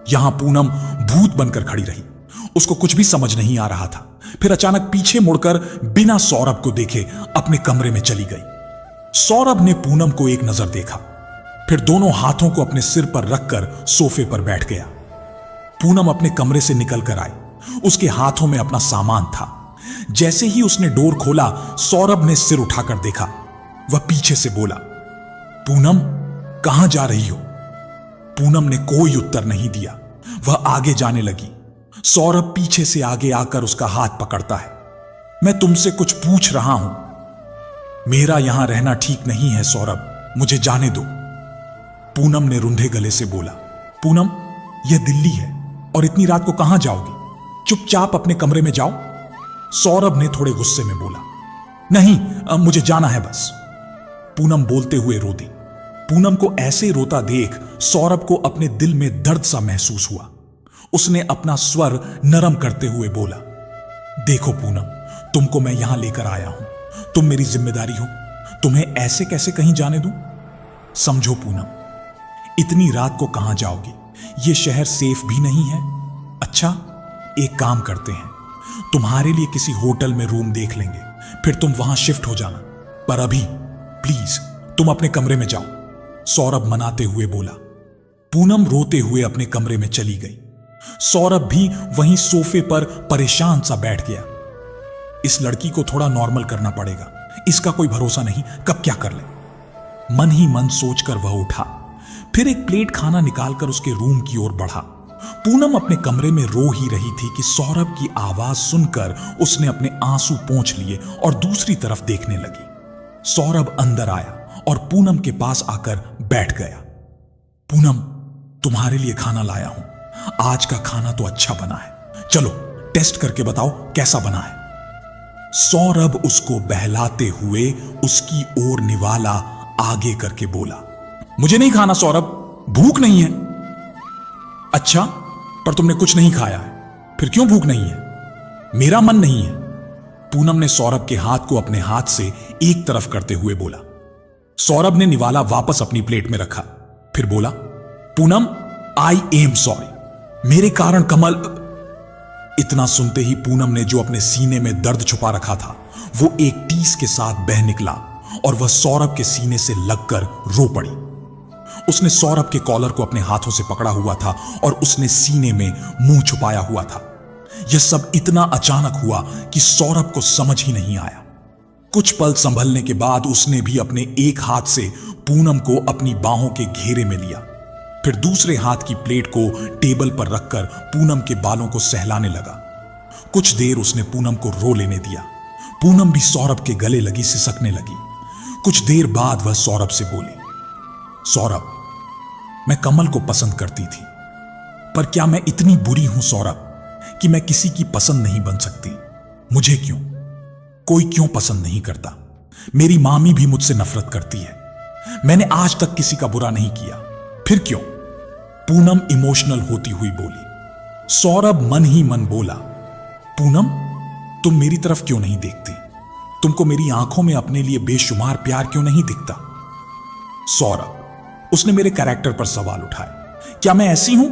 यहां पूनम भूत बनकर खड़ी रही। उसको कुछ भी समझ नहीं आ रहा था। फिर अचानक पीछे मुड़कर बिना सौरभ को देखे अपने कमरे में चली गई। सौरभ ने पूनम को एक नजर देखा, फिर दोनों हाथों को अपने सिर पर रखकर सोफे पर बैठ गया। पूनम अपने कमरे से निकलकर आई। उसके हाथों में अपना सामान था। जैसे ही उसने डोर खोला, सौरभ ने सिर उठाकर देखा। वह पीछे से बोला, पूनम, कहां जा रही हो? पूनम ने कोई उत्तर नहीं दिया। वह आगे जाने लगी। सौरभ पीछे से आगे आकर उसका हाथ पकड़ता है। मैं तुमसे कुछ पूछ रहा हूं। मेरा यहां रहना ठीक नहीं है सौरभ, मुझे जाने दो। पूनम ने रुंधे गले से बोला, पूनम, यह दिल्ली है और इतनी रात को कहां जाओगी? चुपचाप अपने कमरे में जाओ। सौरभ ने थोड़े गुस्से में बोला, नहीं, मुझे जाना है बस। पूनम बोलते हुए रो दी। पूनम को ऐसे रोता देख सौरभ को अपने दिल में दर्द सा महसूस हुआ। उसने अपना स्वर नरम करते हुए बोला, देखो पूनम, तुमको मैं यहां लेकर आया हूं। तुम मेरी जिम्मेदारी हो। तुम्हें ऐसे कैसे कहीं जाने दूं? समझो पूनम, इतनी रात को कहां जाओगी? यह शहर सेफ भी नहीं है। अच्छा, एक काम करते हैं, तुम्हारे लिए किसी होटल में रूम देख लेंगे, फिर तुम वहां शिफ्ट हो जाना। पर अभी प्लीज तुम अपने कमरे में जाओ, सौरभ मनाते हुए बोला। पूनम रोते हुए अपने कमरे में चली गई। सौरभ भी वहीं सोफे पर परेशान सा बैठ गया। इस लड़की को थोड़ा नॉर्मल करना पड़ेगा, इसका कोई भरोसा नहीं, कब क्या कर ले। मन ही मन सोचकर वह उठा। फिर एक प्लेट खाना निकालकर उसके रूम की ओर बढ़ा। पूनम अपने कमरे में रो ही रही थी कि सौरभ की आवाज सुनकर उसने अपने आंसू पोंछ लिए और दूसरी तरफ देखने लगी। सौरभ अंदर आया और पूनम के पास आकर बैठ गया। पूनम, तुम्हारे लिए खाना लाया हूं। आज का खाना तो अच्छा बना है, चलो टेस्ट करके बताओ कैसा बना है। सौरभ उसको बहलाते हुए उसकी ओर निवाला आगे करके बोला, मुझे नहीं खाना सौरभ, भूख नहीं है। अच्छा, पर तुमने कुछ नहीं खाया है, फिर क्यों भूख नहीं है? मेरा मन नहीं है। पूनम ने सौरभ के हाथ को अपने हाथ से एक तरफ करते हुए बोला। सौरभ ने निवाला वापस अपनी प्लेट में रखा, फिर बोला, पूनम, आई एम सॉरी, मेरे कारण कमल। इतना सुनते ही पूनम ने जो अपने सीने में दर्द छुपा रखा था वो एक टीस के साथ बह निकला और वह सौरभ के सीने से लगकर रो पड़ी। उसने सौरभ के कॉलर को अपने हाथों से पकड़ा हुआ था और उसने सीने में मुंह छुपाया हुआ था। यह सब इतना अचानक हुआ कि सौरभ को समझ ही नहीं आया। कुछ पल संभलने के बाद उसने भी अपने एक हाथ से पूनम को अपनी बाहों के घेरे में लिया, फिर दूसरे हाथ की प्लेट को टेबल पर रखकर पूनम के बालों को सहलाने लगा। कुछ देर उसने पूनम को रो लेने दिया। पूनम भी सौरभ के गले लगी, सिसकने लगी। कुछ देर बाद वह सौरभ से बोली, सौरभ, मैं कमल को पसंद करती थी, पर क्या मैं इतनी बुरी हूं सौरभ कि मैं किसी की पसंद नहीं बन सकती? मुझे क्यों? कोई क्यों पसंद नहीं करता? मेरी मामी भी मुझसे नफरत करती है। मैंने आज तक किसी का बुरा नहीं किया, फिर क्यों? पूनम इमोशनल होती हुई बोली। सौरभ मन ही मन बोला, पूनम, तुम मेरी तरफ क्यों नहीं देखती? तुमको मेरी आंखों में अपने लिए बेशुमार प्यार क्यों नहीं दिखता? सौरभ, उसने मेरे कैरेक्टर पर सवाल उठाए। क्या मैं ऐसी हूं?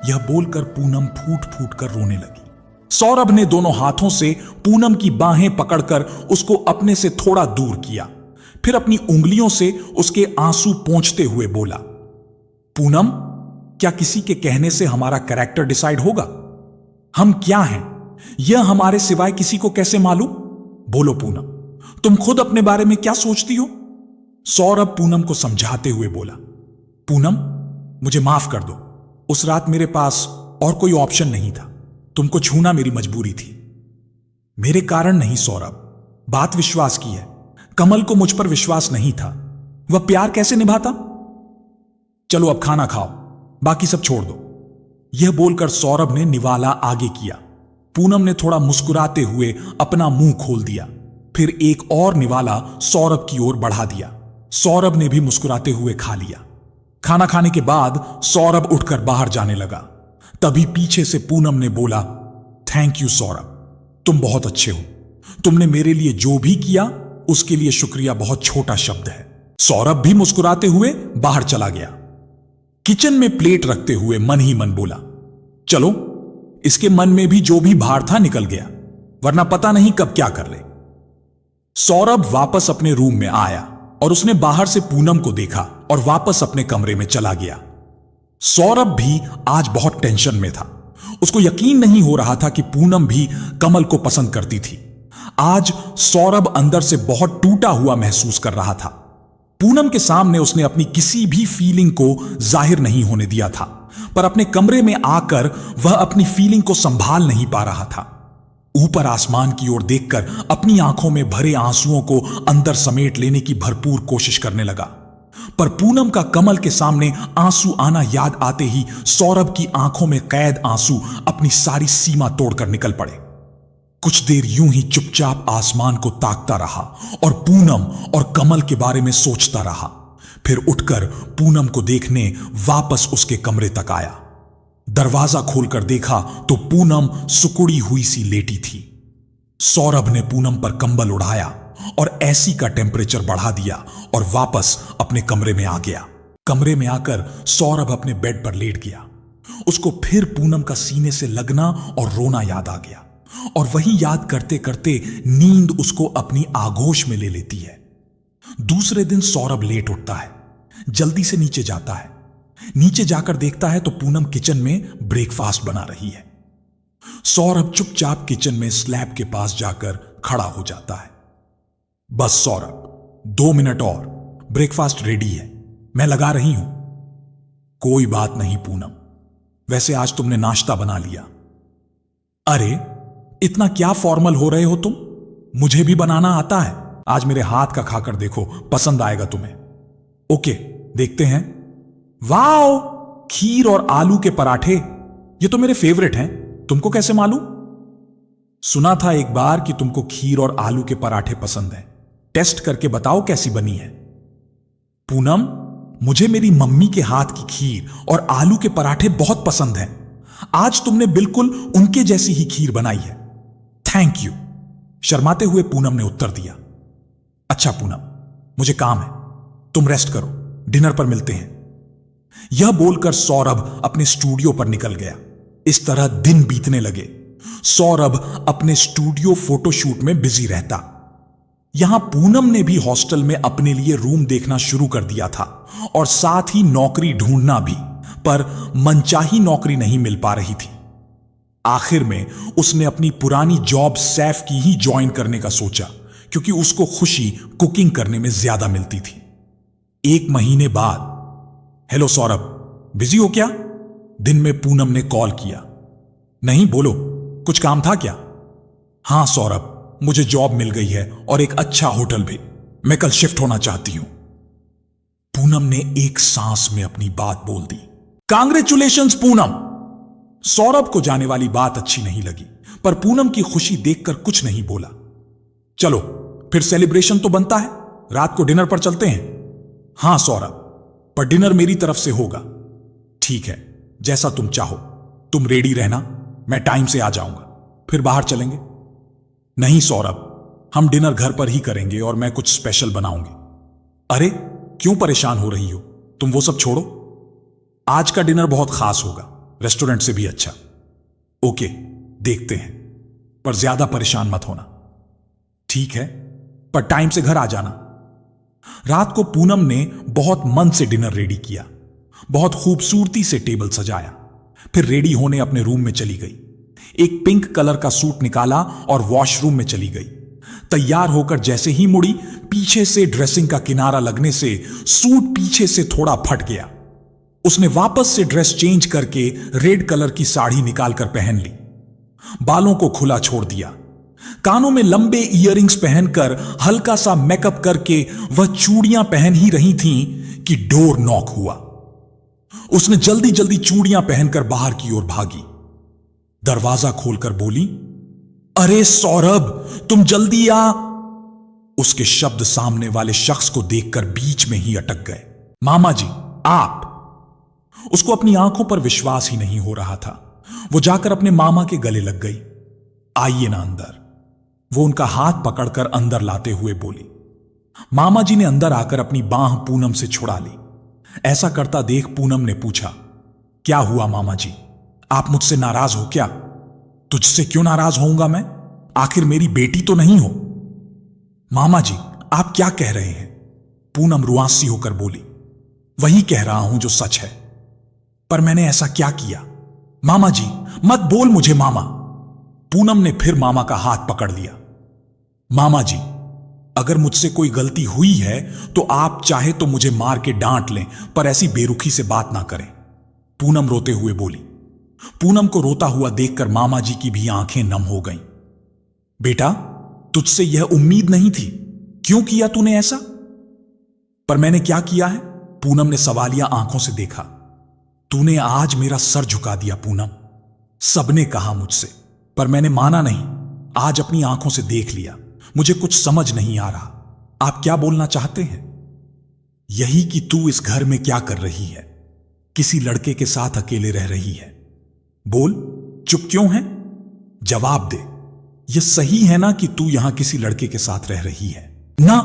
यह बोलकर पूनम फूट फूट कर रोने लगी। सौरभ ने दोनों हाथों से पूनम की बाहें पकड़कर उसको अपने से थोड़ा दूर किया, फिर अपनी उंगलियों से उसके आंसू पोंछते हुए बोला, पूनम, क्या किसी के कहने से हमारा कैरेक्टर डिसाइड होगा? हम क्या हैं यह हमारे सिवाय किसी को कैसे मालूम? बोलो पूनम, तुम खुद अपने बारे में क्या सोचती हो? सौरभ पूनम को समझाते हुए बोला, पूनम, मुझे माफ कर दो। उस रात मेरे पास और कोई ऑप्शन नहीं था। तुमको छूना मेरी मजबूरी थी। मेरे कारण नहीं सौरभ, बात विश्वास की है। कमल को मुझ पर विश्वास नहीं था, वह प्यार कैसे निभाता? चलो अब खाना खाओ, बाकी सब छोड़ दो। यह बोलकर सौरभ ने निवाला आगे किया। पूनम ने थोड़ा मुस्कुराते हुए अपना मुंह खोल दिया, फिर एक और निवाला सौरभ की ओर बढ़ा दिया। सौरभ ने भी मुस्कुराते हुए खा लिया। खाना खाने के बाद सौरभ उठकर बाहर जाने लगा। तभी पीछे से पूनम ने बोला, थैंक यू सौरभ, तुम बहुत अच्छे हो। तुमने मेरे लिए जो भी किया उसके लिए शुक्रिया बहुत छोटा शब्द है। सौरभ भी मुस्कुराते हुए बाहर चला गया। किचन में प्लेट रखते हुए मन ही मन बोला, चलो, इसके मन में भी जो भी भार था निकल गया, वरना पता नहीं कब क्या कर ले। सौरभ वापस अपने रूम में आया और उसने बाहर से पूनम को देखा और वापस अपने कमरे में चला गया। सौरभ भी आज बहुत टेंशन में था। उसको यकीन नहीं हो रहा था कि पूनम भी कमल को पसंद करती थी। आज सौरभ अंदर से बहुत टूटा हुआ महसूस कर रहा था। पूनम के सामने उसने अपनी किसी भी फीलिंग को जाहिर नहीं होने दिया था, पर अपने कमरे में आकर वह अपनी फीलिंग को संभाल नहीं पा रहा था। ऊपर आसमान की ओर देखकर अपनी आंखों में भरे आंसुओं को अंदर समेट लेने की भरपूर कोशिश करने लगा, पर पूनम का कमल के सामने आंसू आना याद आते ही सौरभ की आंखों में कैद आंसू अपनी सारी सीमा तोड़कर निकल पड़े। कुछ देर यूं ही चुपचाप आसमान को ताकता रहा और पूनम और कमल के बारे में सोचता रहा। फिर उठकर पूनम को देखने वापस उसके कमरे तक आया। दरवाजा खोलकर देखा तो पूनम सुकुड़ी हुई सी लेटी थी। सौरभ ने पूनम पर कंबल उड़ाया और एसी का टेम्परेचर बढ़ा दिया और वापस अपने कमरे में आ गया। कमरे में आकर सौरभ अपने बेड पर लेट गया। उसको फिर पूनम का सीने से लगना और रोना याद आ गया, और वही याद करते करते नींद उसको अपनी आगोश में ले लेती है। दूसरे दिन सौरभ लेट उठता है, जल्दी से नीचे जाता है। नीचे जाकर देखता है तो पूनम किचन में ब्रेकफास्ट बना रही है। सौरभ चुपचाप किचन में स्लैब के पास जाकर खड़ा हो जाता है। बस सौरभ, 2 मिनट और, ब्रेकफास्ट रेडी है, मैं लगा रही हूं। कोई बात नहीं पूनम, वैसे आज तुमने नाश्ता बना लिया। अरे, इतना क्या फॉर्मल हो रहे हो तुम? मुझे भी बनाना आता है। आज मेरे हाथ का खाकर देखो, पसंद आएगा तुम्हें। ओके, देखते हैं। वाओ, खीर और आलू के पराठे, ये तो मेरे फेवरेट हैं। तुमको कैसे मालूम? सुना था एक बार कि तुमको खीर और आलू के पराठे पसंद हैं। टेस्ट करके बताओ कैसी बनी है। पूनम, मुझे मेरी मम्मी के हाथ की खीर और आलू के पराठे बहुत पसंद हैं। आज तुमने बिल्कुल उनके जैसी ही खीर बनाई है। थैंक यू, शर्माते हुए पूनम ने उत्तर दिया। अच्छा पूनम, मुझे काम है, तुम रेस्ट करो, डिनर पर मिलते हैं। यह बोलकर सौरभ अपने स्टूडियो पर निकल गया। इस तरह दिन बीतने लगे। सौरभ अपने स्टूडियो फोटोशूट में बिजी रहता। यहां पूनम ने भी हॉस्टल में अपने लिए रूम देखना शुरू कर दिया था और साथ ही नौकरी ढूंढना भी, पर मनचाही नौकरी नहीं मिल पा रही थी। आखिर में उसने अपनी पुरानी जॉब सैफ की ही ज्वाइन करने का सोचा, क्योंकि उसको खुशी कुकिंग करने में ज्यादा मिलती थी। 1 महीने बाद, हेलो सौरभ, बिजी हो क्या? दिन में पूनम ने कॉल किया। नहीं, बोलो, कुछ काम था क्या? हां सौरभ, मुझे जॉब मिल गई है और एक अच्छा होटल भी। मैं कल शिफ्ट होना चाहती हूं। पूनम ने एक सांस में अपनी बात बोल दी। कांग्रेचुलेशंस पूनम। सौरभ को जाने वाली बात अच्छी नहीं लगी, पर पूनम की खुशी देखकर कुछ नहीं बोला। चलो फिर सेलिब्रेशन तो बनता है, रात को डिनर पर चलते हैं। हां सौरभ, पर डिनर मेरी तरफ से होगा। ठीक है, जैसा तुम चाहो। तुम रेडी रहना, मैं टाइम से आ जाऊंगा, फिर बाहर चलेंगे। नहीं सौरभ, हम डिनर घर पर ही करेंगे और मैं कुछ स्पेशल बनाऊंगी। अरे क्यों परेशान हो रही हो? तुम वो सब छोड़ो, आज का डिनर बहुत खास होगा, रेस्टोरेंट से भी अच्छा। ओके, देखते हैं, पर ज्यादा परेशान मत होना। ठीक है, पर टाइम से घर आ जाना। रात को पूनम ने बहुत मन से डिनर रेडी किया, बहुत खूबसूरती से टेबल सजाया, फिर रेडी होने अपने रूम में चली गई। एक पिंक कलर का सूट निकाला और वॉशरूम में चली गई। तैयार होकर जैसे ही मुड़ी, पीछे से ड्रेसिंग का किनारा लगने से सूट पीछे से थोड़ा फट गया। उसने वापस से ड्रेस चेंज करके रेड कलर की साड़ी निकालकर पहन ली। बालों को खुला छोड़ दिया। कानों में लंबे इयररिंग्स पहनकर हल्का सा मेकअप करके वह चूड़ियां पहन ही रही थीं कि डोर नॉक हुआ। उसने जल्दी जल्दी चूड़ियां पहनकर बाहर की ओर भागी। दरवाजा खोलकर बोली, अरे सौरभ, तुम जल्दी आ। उसके शब्द सामने वाले शख्स को देखकर बीच में ही अटक गए। मामा जी, आप। उसको अपनी आंखों पर विश्वास ही नहीं हो रहा था। वो जाकर अपने मामा के गले लग गई। आइए ना अंदर। वो उनका हाथ पकड़कर अंदर लाते हुए बोली। मामा जी ने अंदर आकर अपनी बांह पूनम से छुड़ा ली। ऐसा करता देख पूनम ने पूछा, क्या हुआ मामा जी, आप मुझसे नाराज हो क्या? तुझसे क्यों नाराज होऊंगा मैं? आखिर मेरी बेटी तो नहीं हो। मामा जी, आप क्या कह रहे हैं? पूनम रुआंसी होकर बोली। वही कह रहा हूं जो सच है। पर मैंने ऐसा क्या किया? मामा जी, मत बोल मुझे मामा। पूनम ने फिर मामा का हाथ पकड़ लिया। मामा जी, अगर मुझसे कोई गलती हुई है तो आप चाहे तो मुझे मार के डांट लें, पर ऐसी बेरुखी से बात ना करें। पूनम रोते हुए बोली। पूनम को रोता हुआ देखकर मामा जी की भी आंखें नम हो गईं। बेटा, तुझसे यह उम्मीद नहीं थी, क्यों किया तूने ऐसा? पर मैंने क्या किया है? पूनम ने सवालिया आंखों से देखा। तूने आज मेरा सर झुका दिया पूनम। सबने कहा मुझसे, पर मैंने माना नहीं। आज अपनी आंखों से देख लिया। मुझे कुछ समझ नहीं आ रहा। आप क्या बोलना चाहते हैं? यही कि तू इस घर में क्या कर रही है? किसी लड़के के साथ अकेले रह रही है। बोल, चुप क्यों है? जवाब दे। यह सही है ना कि तू यहां किसी लड़के के साथ रह रही है? ना।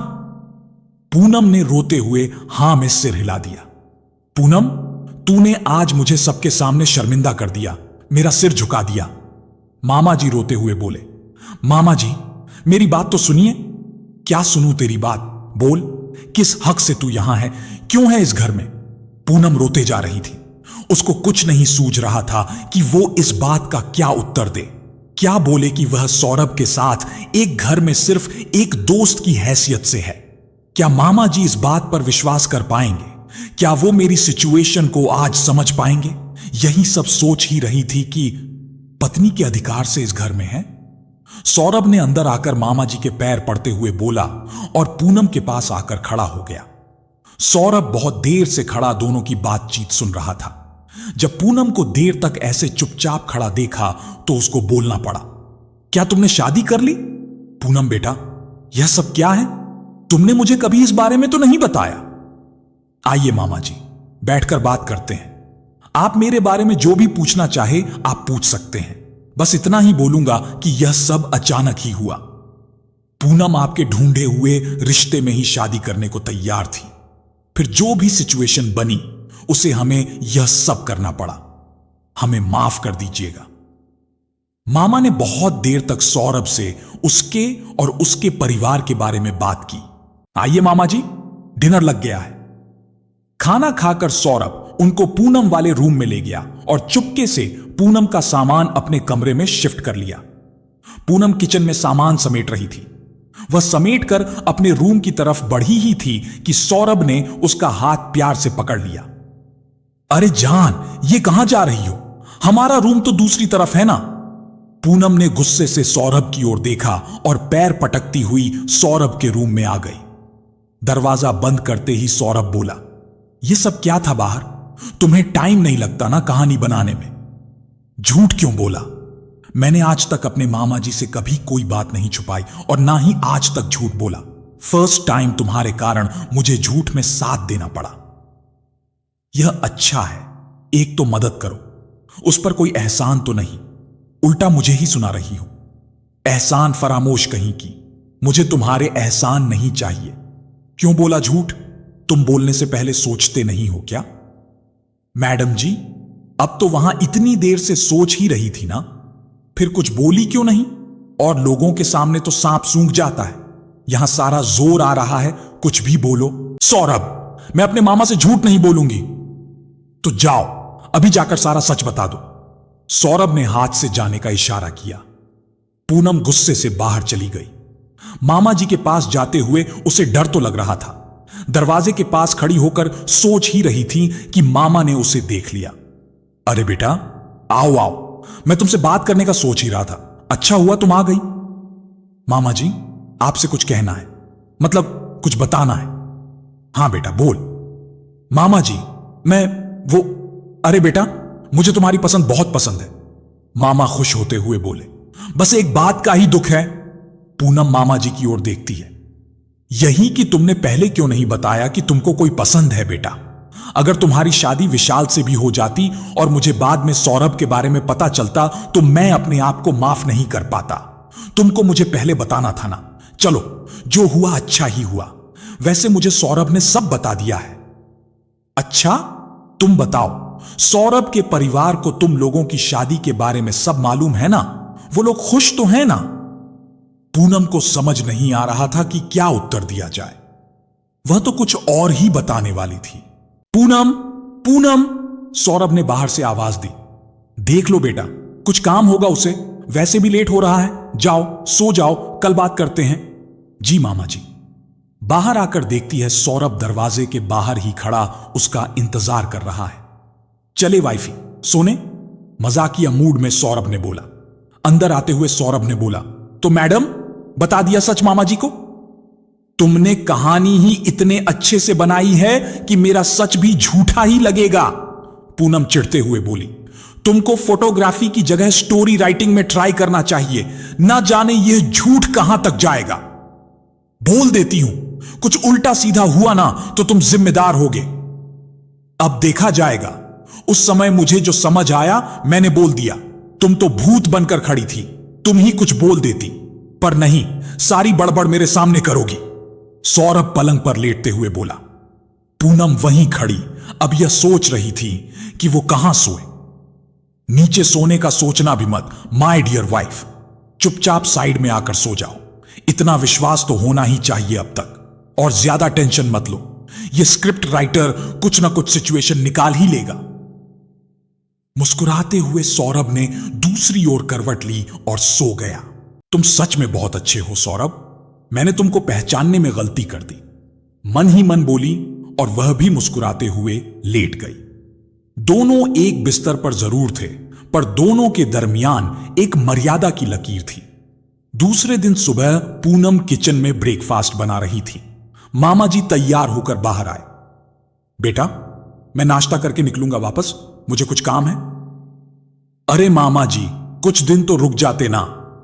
पूनम ने रोते हुए हां में सिर हिला दिया। पूनम, तूने आज मुझे सबके सामने शर्मिंदा कर दिया, मेरा सिर झुका दिया। मामा जी रोते हुए बोले। मामा जी, मेरी बात तो सुनिए। क्या सुनूं तेरी बात? बोल, किस हक से तू यहां है? क्यों है इस घर में? पूनम रोते जा रही थी। उसको कुछ नहीं सूझ रहा था कि वो इस बात का क्या उत्तर दे। क्या बोले कि वह सौरभ के साथ एक घर में सिर्फ एक दोस्त की हैसियत से है। क्या मामा जी इस बात पर विश्वास कर पाएंगे? क्या वो मेरी सिचुएशन को आज समझ पाएंगे? यही सब सोच ही रही थी कि पत्नी के अधिकार से इस घर में है। सौरभ ने अंदर आकर मामा जी के पैर पड़ते हुए बोला और पूनम के पास आकर खड़ा हो गया। सौरभ बहुत देर से खड़ा दोनों की बातचीत सुन रहा था। जब पूनम को देर तक ऐसे चुपचाप खड़ा देखा तो उसको बोलना पड़ा। क्या तुमने शादी कर ली? पूनम बेटा, यह सब क्या है? तुमने मुझे कभी इस बारे में तो नहीं बताया। आइए मामा जी, बैठकर बात करते हैं। आप मेरे बारे में जो भी पूछना चाहे आप पूछ सकते हैं। बस इतना ही बोलूंगा कि यह सब अचानक ही हुआ। पूनम आपके ढूंढे हुए रिश्ते में ही शादी करने को तैयार थी। फिर जो भी सिचुएशन बनी उसे हमें यह सब करना पड़ा। हमें माफ कर दीजिएगा। मामा ने बहुत देर तक सौरभ से उसके और उसके परिवार के बारे में बात की। आइए मामा जी, डिनर लग गया है। खाना खाकर सौरभ उनको पूनम वाले रूम में ले गया और चुपके से पूनम का सामान अपने कमरे में शिफ्ट कर लिया। पूनम किचन में सामान समेट रही थी। वह समेट कर अपने रूम की तरफ बढ़ी ही थी कि सौरभ ने उसका हाथ प्यार से पकड़ लिया। अरे जान, ये कहां जा रही हो? हमारा रूम तो दूसरी तरफ है ना। पूनम ने गुस्से से सौरभ की ओर देखा और पैर पटकती हुई सौरभ के रूम में आ गई। दरवाजा बंद करते ही सौरभ बोला, ये सब क्या था बाहर? तुम्हें टाइम नहीं लगता ना कहानी बनाने में? झूठ क्यों बोला? मैंने आज तक अपने मामा जी से कभी कोई बात नहीं छुपाई और ना ही आज तक झूठ बोला। फर्स्ट टाइम तुम्हारे कारण मुझे झूठ में साथ देना पड़ा। यह अच्छा है, एक तो मदद करो, उस पर कोई एहसान तो नहीं, उल्टा मुझे ही सुना रही हो। एहसान फरामोश कहीं की, मुझे तुम्हारे एहसान नहीं चाहिए। क्यों बोला झूठ? तुम बोलने से पहले सोचते नहीं हो क्या? मैडम जी, अब तो वहां इतनी देर से सोच ही रही थी ना, फिर कुछ बोली क्यों नहीं? और लोगों के सामने तो सांप सूंघ जाता है, यहां सारा जोर आ रहा है, कुछ भी बोलो। सौरभ, मैं अपने मामा से झूठ नहीं बोलूंगी। तो जाओ, अभी जाकर सारा सच बता दो। सौरभ ने हाथ से जाने का इशारा किया। पूनम गुस्से से बाहर चली गई। मामा जी के पास जाते हुए उसे डर तो लग रहा था। दरवाजे के पास खड़ी होकर सोच ही रही थी कि मामा ने उसे देख लिया। अरे बेटा, आओ आओ, मैं तुमसे बात करने का सोच ही रहा था। अच्छा हुआ तुम आ गई। मामा जी, आपसे कुछ कहना है, मतलब कुछ बताना है। हां बेटा, बोल। मामा जी, अरे बेटा, मुझे तुम्हारी पसंद बहुत पसंद है। मामा खुश होते हुए बोले। बस एक बात का ही दुख है। पूनम मामा जी की ओर देखती है। यही कि तुमने पहले क्यों नहीं बताया कि तुमको कोई पसंद है बेटा? अगर तुम्हारी शादी विशाल से भी हो जाती और मुझे बाद में सौरभ के बारे में पता चलता तो मैं अपने आप को माफ नहीं कर पाता। तुमको मुझे पहले बताना था ना। चलो, जो हुआ अच्छा ही हुआ। वैसे मुझे सौरभ ने सब बता दिया है। अच्छा, तुम बताओ, सौरभ के परिवार को तुम लोगों की शादी के बारे में सब मालूम है ना? वो लोग खुश तो हैं ना? पूनम को समझ नहीं आ रहा था कि क्या उत्तर दिया जाए। वह तो कुछ और ही बताने वाली थी। पूनम, पूनम, सौरभ ने बाहर से आवाज दी। देख लो बेटा, कुछ काम होगा उसे, वैसे भी लेट हो रहा है। जाओ, सो जाओ, कल बात करते हैं। जी मामा जी। बाहर आकर देखती है सौरभ दरवाजे के बाहर ही खड़ा उसका इंतजार कर रहा है। चले वाइफी, सोने? मजाकिया मूड में सौरभ ने बोला। अंदर आते हुए सौरभ ने बोला, तो मैडम, बता दिया सच मामा जी को? तुमने कहानी ही इतने अच्छे से बनाई है कि मेरा सच भी झूठा ही लगेगा। पूनम चिढ़ते हुए बोली। तुमको फोटोग्राफी की जगह स्टोरी राइटिंग में ट्राई करना चाहिए। ना जाने यह झूठ कहां तक जाएगा। बोल देती हूं, कुछ उल्टा सीधा हुआ ना तो तुम जिम्मेदार होगे। अब देखा जाएगा। उस समय मुझे जो समझ आया मैंने बोल दिया। तुम तो भूत बनकर खड़ी थी, तुम ही कुछ बोल देती, पर नहीं, सारी बड़बड़ मेरे सामने करोगी। सौरभ पलंग पर लेटते हुए बोला। पूनम वहीं खड़ी अब यह सोच रही थी कि वो कहां सोए। नीचे सोने का सोचना भी मत, माय डियर वाइफ। चुपचाप साइड में आकर सो जाओ। इतना विश्वास तो होना ही चाहिए अब तक। और ज्यादा टेंशन मत लो, यह स्क्रिप्ट राइटर कुछ ना कुछ सिचुएशन निकाल ही लेगा। मुस्कुराते हुए सौरभ ने दूसरी ओर करवट ली और सो गया। तुम सच में बहुत अच्छे हो सौरभ, मैंने तुमको पहचानने में गलती कर दी, मन ही मन बोली और वह भी मुस्कुराते हुए लेट गई। दोनों एक बिस्तर पर जरूर थे, पर दोनों के दरमियान एक मर्यादा की लकीर थी। दूसरे दिन सुबह पूनम किचन में ब्रेकफास्ट बना रही थी। मामा जी तैयार होकर बाहर आए। बेटा, मैं नाश्ता करके निकलूंगा वापस, मुझे कुछ काम है। अरे मामा जी, कुछ दिन तो रुक जाते ना,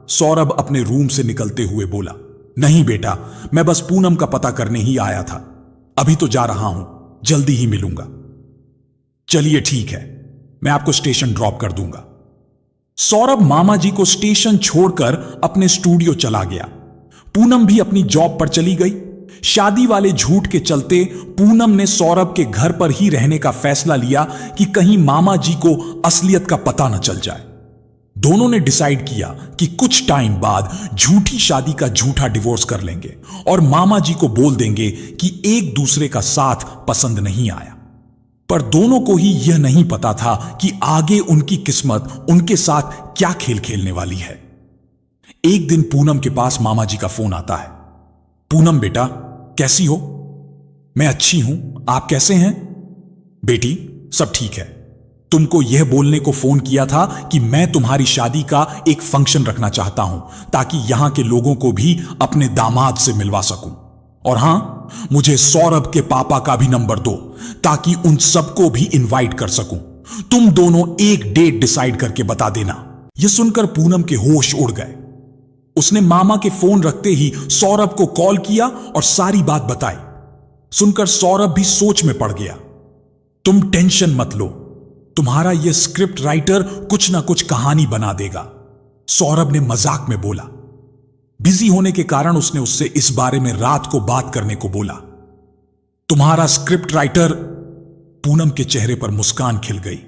सौरभ अपने रूम से निकलते हुए बोला। नहीं बेटा, मैं बस पूनम का पता करने ही आया था, अभी तो जा रहा हूं, जल्दी ही मिलूंगा। चलिए ठीक है, मैं आपको स्टेशन ड्रॉप कर दूंगा। सौरभ मामा जी को स्टेशन छोड़कर अपने स्टूडियो चला गया। पूनम भी अपनी जॉब पर चली गई। शादी वाले झूठ के चलते पूनम ने सौरभ के घर पर ही रहने का फैसला लिया कि कहीं मामा जी को असलियत का पता न चल जाए। दोनों ने डिसाइड किया कि कुछ टाइम बाद झूठी शादी का झूठा डिवोर्स कर लेंगे और मामा जी को बोल देंगे कि एक दूसरे का साथ पसंद नहीं आया। पर दोनों को ही यह नहीं पता था कि आगे उनकी किस्मत उनके साथ क्या खेल खेलने वाली है। एक दिन पूनम के पास मामा जी का फोन आता है। पूनम बेटा, कैसी हो? मैं अच्छी हूं, आप कैसे हैं? बेटी, सब ठीक है। तुमको यह बोलने को फोन किया था कि मैं तुम्हारी शादी का एक फंक्शन रखना चाहता हूं ताकि यहां के लोगों को भी अपने दामाद से मिलवा सकूं। और हां, मुझे सौरभ के पापा का भी नंबर दो ताकि उन सबको भी इनवाइट कर सकूं। तुम दोनों एक डेट डिसाइड करके बता देना। यह सुनकर पूनम के होश उड़ गए। उसने मामा के फोन रखते ही सौरभ को कॉल किया और सारी बात बताई। सुनकर सौरभ भी सोच में पड़ गया। तुम टेंशन मत लो, तुम्हारा यह स्क्रिप्ट राइटर कुछ ना कुछ कहानी बना देगा, सौरभ ने मजाक में बोला। बिजी होने के कारण उसने उससे इस बारे में रात को बात करने को बोला। तुम्हारा स्क्रिप्ट राइटर? पूनम के चेहरे पर मुस्कान खिल गई।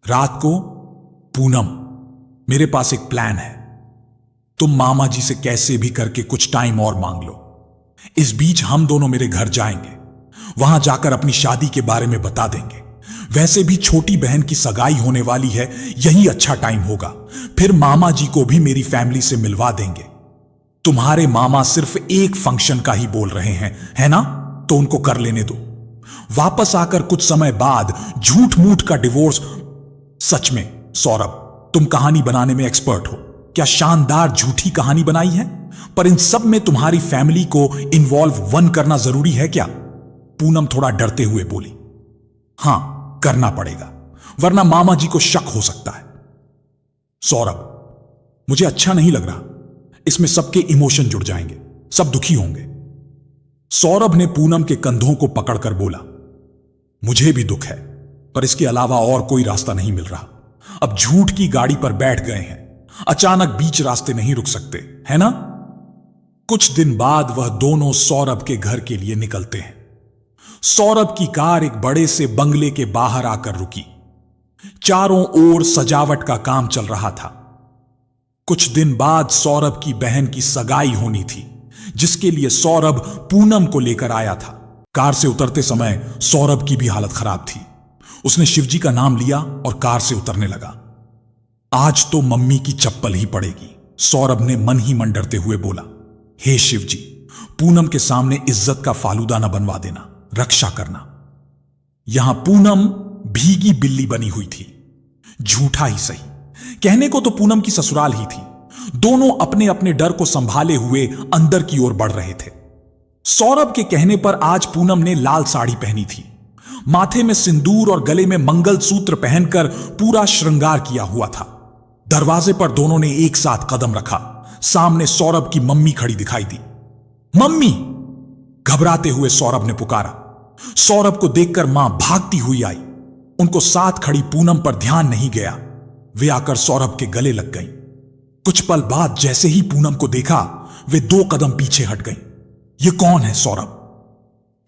रात को? पूनम, मेरे पास एक प्लान है। तुम मामा जी से कैसे भी करके कुछ टाइम और मांग लो। इस बीच हम दोनों मेरे घर जाएंगे, वहां जाकर अपनी शादी के बारे में बता देंगे। वैसे भी छोटी बहन की सगाई होने वाली है, यही अच्छा टाइम होगा। फिर मामा जी को भी मेरी फैमिली से मिलवा देंगे। तुम्हारे मामा सिर्फ एक फंक्शन का ही बोल रहे हैं, है ना? तो उनको कर लेने दो। वापस आकर कुछ समय बाद झूठ मूठ का डिवोर्स। सच में सौरभ, तुम कहानी बनाने में एक्सपर्ट हो। क्या शानदार झूठी कहानी बनाई है, पर इन सब में तुम्हारी फैमिली को इन्वॉल्व करना जरूरी है क्या? पूनम थोड़ा डरते हुए बोली। हां, करना पड़ेगा, वरना मामा जी को शक हो सकता है। सौरभ, मुझे अच्छा नहीं लग रहा। इसमें सबके इमोशन जुड़ जाएंगे, सब दुखी होंगे। सौरभ ने पूनम के कंधों को पकड़कर बोला, मुझे भी दुख है, पर इसके अलावा और कोई रास्ता नहीं मिल रहा। अब झूठ की गाड़ी पर बैठ गए हैं, अचानक बीच रास्ते नहीं रुक सकते, है ना? कुछ दिन बाद वह दोनों सौरभ के घर के लिए निकलते हैं। सौरभ की कार एक बड़े से बंगले के बाहर आकर रुकी। चारों ओर सजावट का काम चल रहा था। कुछ दिन बाद सौरभ की बहन की सगाई होनी थी, जिसके लिए सौरभ पूनम को लेकर आया था। कार से उतरते समय सौरभ की भी हालत खराब थी। उसने शिवजी का नाम लिया और कार से उतरने लगा। आज तो मम्मी की चप्पल ही पड़ेगी, सौरभ ने मन ही मन डरते हुए बोला। हे शिवजी, पूनम के सामने इज्जत का फालूदा न बनवा देना, रक्षा करना। यहां पूनम भीगी बिल्ली बनी हुई थी। झूठा ही सही, कहने को तो पूनम की ससुराल ही थी। दोनों अपने अपने डर को संभाले हुए अंदर की ओर बढ़ रहे थे। सौरभ के कहने पर आज पूनम ने लाल साड़ी पहनी थी। माथे में सिंदूर और गले में मंगलसूत्र पहनकर पूरा श्रृंगार किया हुआ था। दरवाजे पर दोनों ने एक साथ कदम रखा। सामने सौरभ की मम्मी खड़ी दिखाई दी। मम्मी! घबराते हुए सौरभ ने पुकारा। सौरभ को देखकर मां भागती हुई आई। उनको साथ खड़ी पूनम पर ध्यान नहीं गया। वे आकर सौरभ के गले लग गईं। कुछ पल बाद जैसे ही पूनम को देखा, वे 2 कदम पीछे हट गईं। ये कौन है सौरभ?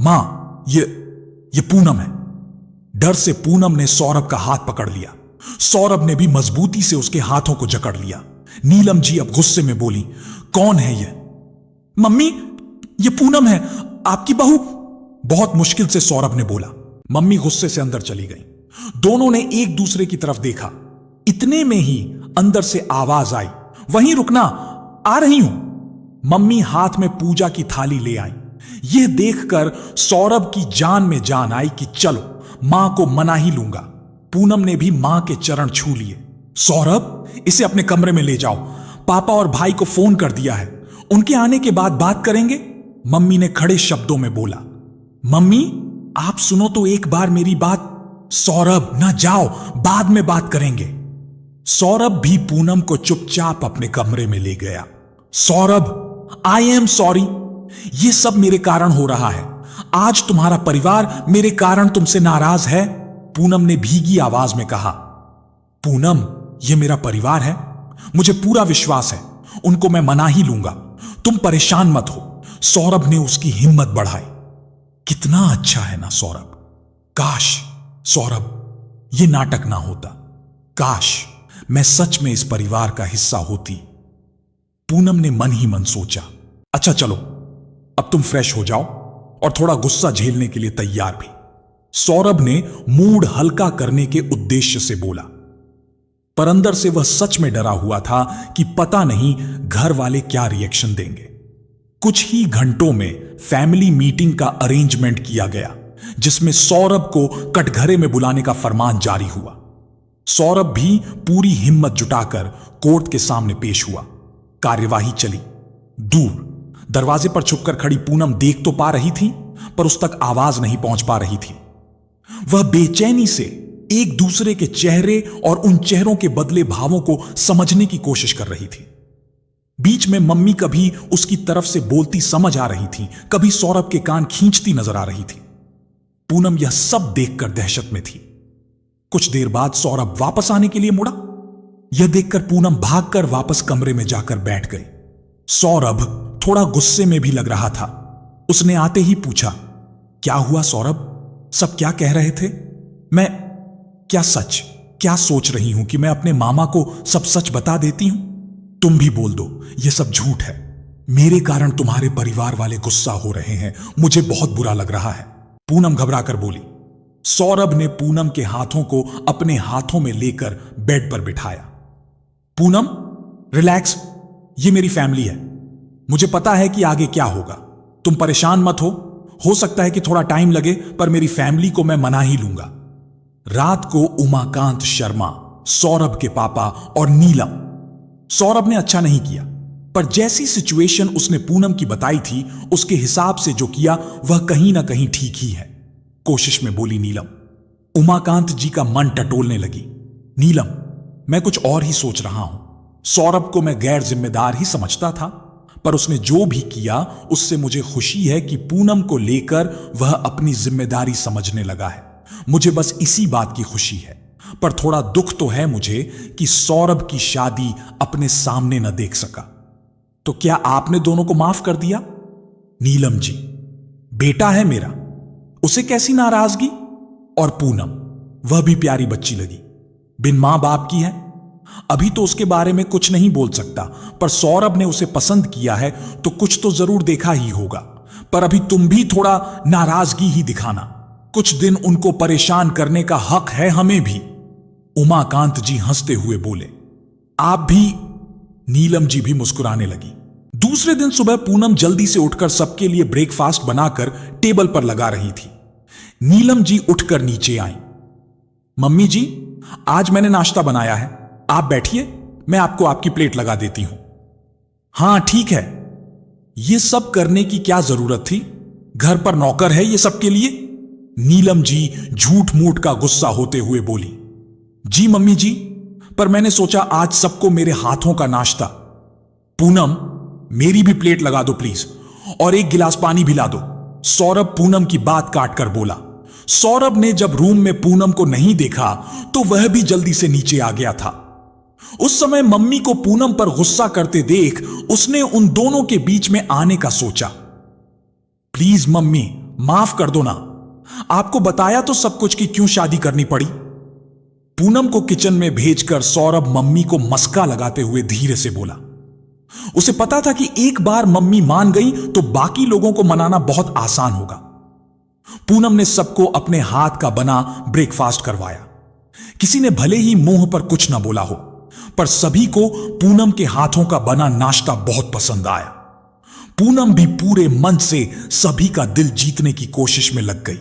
मां, ये पूनम है। डर से पूनम ने सौरभ का हाथ पकड़ लिया। सौरभ ने भी मजबूती से उसके हाथों को जकड़ लिया। नीलम जी अब गुस्से में बोली, कौन है ये? मम्मी, ये पूनम है, आपकी बहू। बहुत मुश्किल से सौरभ ने बोला। मम्मी गुस्से से अंदर चली गई। दोनों ने एक दूसरे की तरफ देखा। इतने में ही अंदर से आवाज आई, वहीं रुकना, आ रही हूं। मम्मी हाथ में पूजा की थाली ले आई। यह देखकर सौरभ की जान में जान आई कि चलो, मां को मना ही लूंगा। पूनम ने भी मां के चरण छू लिए। सौरभ, इसे अपने कमरे में ले जाओ। पापा और भाई को फोन कर दिया है, उनके आने के बाद बात करेंगे, मम्मी ने खड़े शब्दों में बोला। मम्मी, आप सुनो तो एक बार मेरी बात। सौरभ, ना जाओ, बाद में बात करेंगे। सौरभ भी पूनम को चुपचाप अपने कमरे में ले गया। सौरभ, आई एम सॉरी, यह सब मेरे कारण हो रहा है। आज तुम्हारा परिवार मेरे कारण तुमसे नाराज है, पूनम ने भीगी आवाज में कहा। पूनम, यह मेरा परिवार है, मुझे पूरा विश्वास है, उनको मैं मना ही लूंगा, तुम परेशान मत हो। सौरभ ने उसकी हिम्मत बढ़ाई। कितना अच्छा है ना सौरभ। काश सौरभ, यह नाटक ना होता। काश मैं सच में इस परिवार का हिस्सा होती। पूनम ने मन ही मन सोचा। अच्छा चलो, अब तुम फ्रेश हो जाओ और थोड़ा गुस्सा झेलने के लिए तैयार भी, सौरभ ने मूड हल्का करने के उद्देश्य से बोला। पर अंदर से वह सच में डरा हुआ था कि पता नहीं घर वाले क्या रिएक्शन देंगे। कुछ ही घंटों में फैमिली मीटिंग का अरेंजमेंट किया गया, जिसमें सौरभ को कटघरे में बुलाने का फरमान जारी हुआ। सौरभ भी पूरी हिम्मत जुटाकर कोर्ट के सामने पेश हुआ। कार्यवाही चली। दूर दरवाजे पर छुपकर खड़ी पूनम देख तो पा रही थी, पर उस तक आवाज नहीं पहुंच पा रही थी। वह बेचैनी से एक दूसरे के चेहरे और उन चेहरों के बदले भावों को समझने की कोशिश कर रही थी। बीच में मम्मी कभी उसकी तरफ से बोलती समझ आ रही थी, कभी सौरभ के कान खींचती नजर आ रही थी। पूनम यह सब देखकर दहशत में थी। कुछ देर बाद सौरभ वापस आने के लिए मुड़ा। यह देखकर पूनम भागकर वापस कमरे में जाकर बैठ गई। सौरभ थोड़ा गुस्से में भी लग रहा था। उसने आते ही पूछा, क्या हुआ सौरभ? सब क्या कह रहे थे? मैं क्या सच क्या सोच रही हूं कि मैं अपने मामा को सब सच बता देती हूं? तुम भी बोल दो यह सब झूठ है। मेरे कारण तुम्हारे परिवार वाले गुस्सा हो रहे हैं, मुझे बहुत बुरा लग रहा है, पूनम घबराकर बोली। सौरभ ने पूनम के हाथों को अपने हाथों में लेकर बेड पर बिठाया। पूनम रिलैक्स, ये मेरी फैमिली है। मुझे पता है कि आगे क्या होगा, तुम परेशान मत हो सकता है कि थोड़ा टाइम लगे, पर मेरी फैमिली को मैं मना ही लूंगा। रात को उमाकांत शर्मा, सौरभ के पापा और नीलम। सौरभ ने अच्छा नहीं किया, पर जैसी सिचुएशन उसने पूनम की बताई थी उसके हिसाब से जो किया वह कहीं ना कहीं ठीक ही है, कोशिश में बोली नीलम। उमाकांत जी का मन टटोलने लगी। नीलम, मैं कुछ और ही सोच रहा हूं। सौरभ को मैं गैर जिम्मेदार ही समझता था, पर उसने जो भी किया उससे मुझे खुशी है कि पूनम को लेकर वह अपनी जिम्मेदारी समझने लगा है। मुझे बस इसी बात की खुशी है, पर थोड़ा दुख तो है मुझे कि सौरभ की शादी अपने सामने न देख सका। तो क्या आपने दोनों को माफ कर दिया? नीलम जी, बेटा है मेरा, उसे कैसी नाराजगी? और पूनम, वह भी प्यारी बच्ची लगी, बिन मां बाप की है। अभी तो उसके बारे में कुछ नहीं बोल सकता, पर सौरभ ने उसे पसंद किया है तो कुछ तो जरूर देखा ही होगा। पर अभी तुम भी थोड़ा नाराजगी ही दिखाना, कुछ दिन उनको परेशान करने का हक है हमें भी। उमाकांत जी हंसते हुए बोले। आप भी? नीलम जी भी मुस्कुराने लगी। दूसरे दिन सुबह पूनम जल्दी से उठकर सबके लिए ब्रेकफास्ट बनाकर टेबल पर लगा रही थी। नीलम जी उठकर नीचे आई। मम्मी जी, आज मैंने नाश्ता बनाया है, आप बैठिए, मैं आपको आपकी प्लेट लगा देती हूं। हां ठीक है, यह सब करने की क्या जरूरत थी? घर पर नौकर है ये सब के लिए? नीलम जी झूठ मूठ का गुस्सा होते हुए बोली। जी मम्मी जी, पर मैंने सोचा आज सबको मेरे हाथों का नाश्ता। पूनम, मेरी भी प्लेट लगा दो प्लीज, और एक गिलास पानी भी ला दो, सौरभ पूनम की बात काटकर बोला। सौरभ ने जब रूम में पूनम को नहीं देखा तो वह भी जल्दी से नीचे आ गया था। उस समय मम्मी को पूनम पर गुस्सा करते देख उसने उन दोनों के बीच में आने का सोचा। प्लीज मम्मी, माफ कर दो ना, आपको बताया तो सब कुछ कि क्यों शादी करनी पड़ी। पूनम को किचन में भेजकर सौरभ मम्मी को मस्का लगाते हुए धीरे से बोला। उसे पता था कि एक बार मम्मी मान गई तो बाकी लोगों को मनाना बहुत आसान होगा। पूनम ने सबको अपने हाथ का बना ब्रेकफास्ट करवाया। किसी ने भले ही मुंह पर कुछ ना बोला हो, पर सभी को पूनम के हाथों का बना नाश्ता बहुत पसंद आया। पूनम भी पूरे मन से सभी का दिल जीतने की कोशिश में लग गई।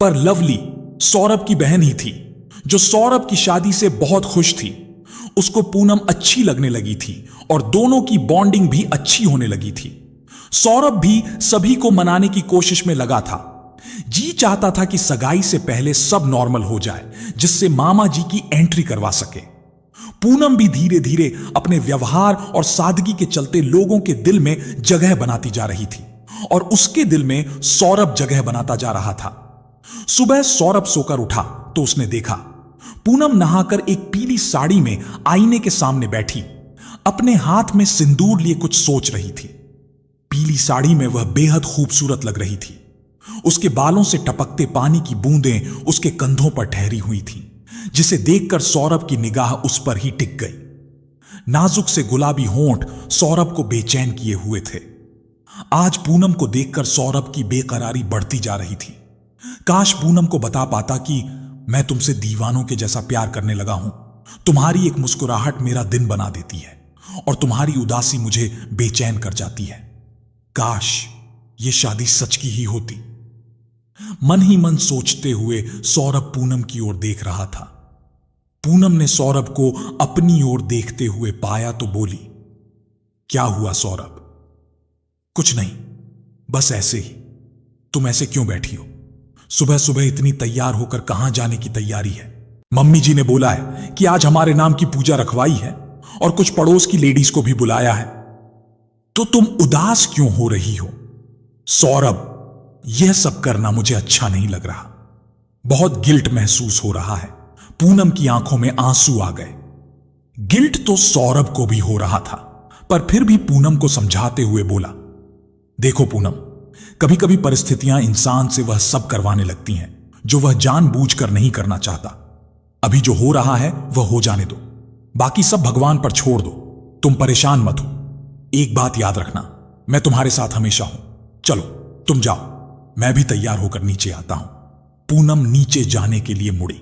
पर लवली सौरभ की बहन ही थी, जो सौरभ की शादी से बहुत खुश थी। उसको पूनम अच्छी लगने लगी थी और दोनों की बॉन्डिंग भी अच्छी होने लगी थी। सौरभ भी सभी को मनाने की कोशिश में लगा था। जी चाहता था कि सगाई से पहले सब नॉर्मल हो जाए, जिससे मामा जी की एंट्री करवा सके। पूनम भी धीरे धीरे अपने व्यवहार और सादगी के चलते लोगों के दिल में जगह बनाती जा रही थी, और उसके दिल में सौरभ जगह बनाता जा रहा था। सुबह सौरभ सोकर उठा तो उसने देखा पूनम नहाकर एक पीली साड़ी में आईने के सामने बैठी, अपने हाथ में सिंदूर लिए कुछ सोच रही थी। पीली साड़ी में वह बेहद खूबसूरत लग रही थी। उसके बालों से टपकते पानी की बूंदें उसके कंधों पर ठहरी हुई थी, जिसे देखकर सौरभ की निगाह उस पर ही टिक गई। नाजुक से गुलाबी होंठ सौरभ को बेचैन किए हुए थे। आज पूनम को देखकर सौरभ की बेकरारी बढ़ती जा रही थी। काश पूनम को बता पाता कि मैं तुमसे दीवानों के जैसा प्यार करने लगा हूं। तुम्हारी एक मुस्कुराहट मेरा दिन बना देती है और तुम्हारी उदासी मुझे बेचैन कर जाती है। काश ये शादी सच की ही होती। मन ही मन सोचते हुए सौरभ पूनम की ओर देख रहा था। पूनम ने सौरभ को अपनी ओर देखते हुए पाया तो बोली, क्या हुआ सौरभ, कुछ नहीं, बस ऐसे ही। तुम ऐसे क्यों बैठी हो? सुबह सुबह इतनी तैयार होकर कहां जाने की तैयारी है? मम्मी जी ने बोला है कि आज हमारे नाम की पूजा रखवाई है और कुछ पड़ोस की लेडीज को भी बुलाया है। तो तुम उदास क्यों हो रही हो? सौरभ, यह सब करना मुझे अच्छा नहीं लग रहा। बहुत गिल्ट महसूस हो रहा है। पूनम की आंखों में आंसू आ गए। गिल्ट तो सौरभ को भी हो रहा था, पर फिर भी पूनम को समझाते हुए बोला, देखो पूनम, कभी कभी परिस्थितियां इंसान से वह सब करवाने लगती हैं जो वह जानबूझकर नहीं करना चाहता। अभी जो हो रहा है वह हो जाने दो, बाकी सब भगवान पर छोड़ दो। तुम परेशान मत हो। एक बात याद रखना, मैं तुम्हारे साथ हमेशा हूं। चलो तुम जाओ, मैं भी तैयार होकर नीचे आता हूं। पूनम नीचे जाने के लिए मुड़ी।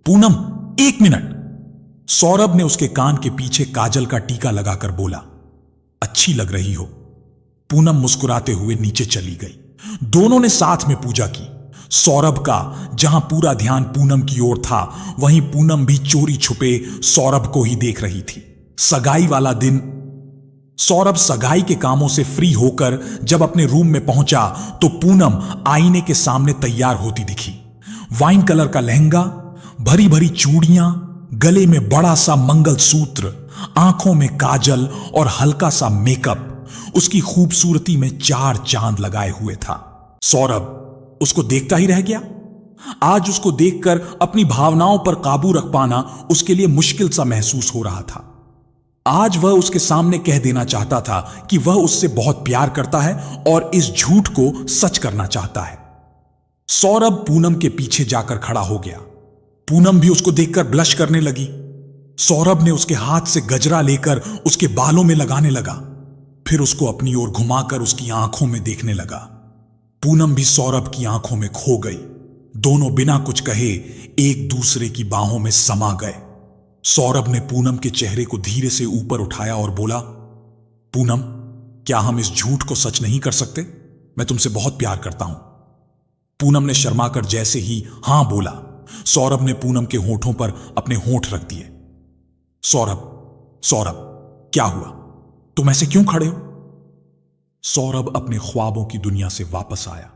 पूनम, एक मिनट। सौरभ ने उसके कान के पीछे काजल का टीका लगाकर बोला, अच्छी लग रही हो। पूनम मुस्कुराते हुए नीचे चली गई। दोनों ने साथ में पूजा की। सौरभ का जहां पूरा ध्यान पूनम की ओर था, वहीं पूनम भी चोरी छुपे सौरभ को ही देख रही थी। सगाई वाला दिन। सौरभ सगाई के कामों से फ्री होकर जब अपने रूम में पहुंचा तो पूनम आईने के सामने तैयार होती दिखी। वाइन कलर का लहंगा, भरी भरी चूड़ियां, गले में बड़ा सा मंगलसूत्र, आंखों में काजल और हल्का सा मेकअप उसकी खूबसूरती में चार चांद लगाए हुए था। सौरभ उसको देखता ही रह गया। आज उसको देखकर अपनी भावनाओं पर काबू रख पाना उसके लिए मुश्किल सा महसूस हो रहा था। आज वह उसके सामने कह देना चाहता था कि वह उससे बहुत प्यार करता है और इस झूठ को सच करना चाहता है। सौरभ पूनम के पीछे जाकर खड़ा हो गया। पूनम भी उसको देखकर ब्लश करने लगी। सौरभ ने उसके हाथ से गजरा लेकर उसके बालों में लगाने लगा, फिर उसको अपनी ओर घुमाकर उसकी आंखों में देखने लगा। पूनम भी सौरभ की आंखों में खो गई। दोनों बिना कुछ कहे एक दूसरे की बाहों में समा गए। सौरभ ने पूनम के चेहरे को धीरे से ऊपर उठाया और बोला, पूनम, क्या हम इस झूठ को सच नहीं कर सकते? मैं तुमसे बहुत प्यार करता हूं। पूनम ने शर्माकर जैसे ही हां बोला, सौरभ ने पूनम के होठों पर अपने होंठ रख दिए। सौरभ, सौरभ, क्या हुआ? तुम ऐसे क्यों खड़े हो? सौरभ अपने ख्वाबों की दुनिया से वापस आया।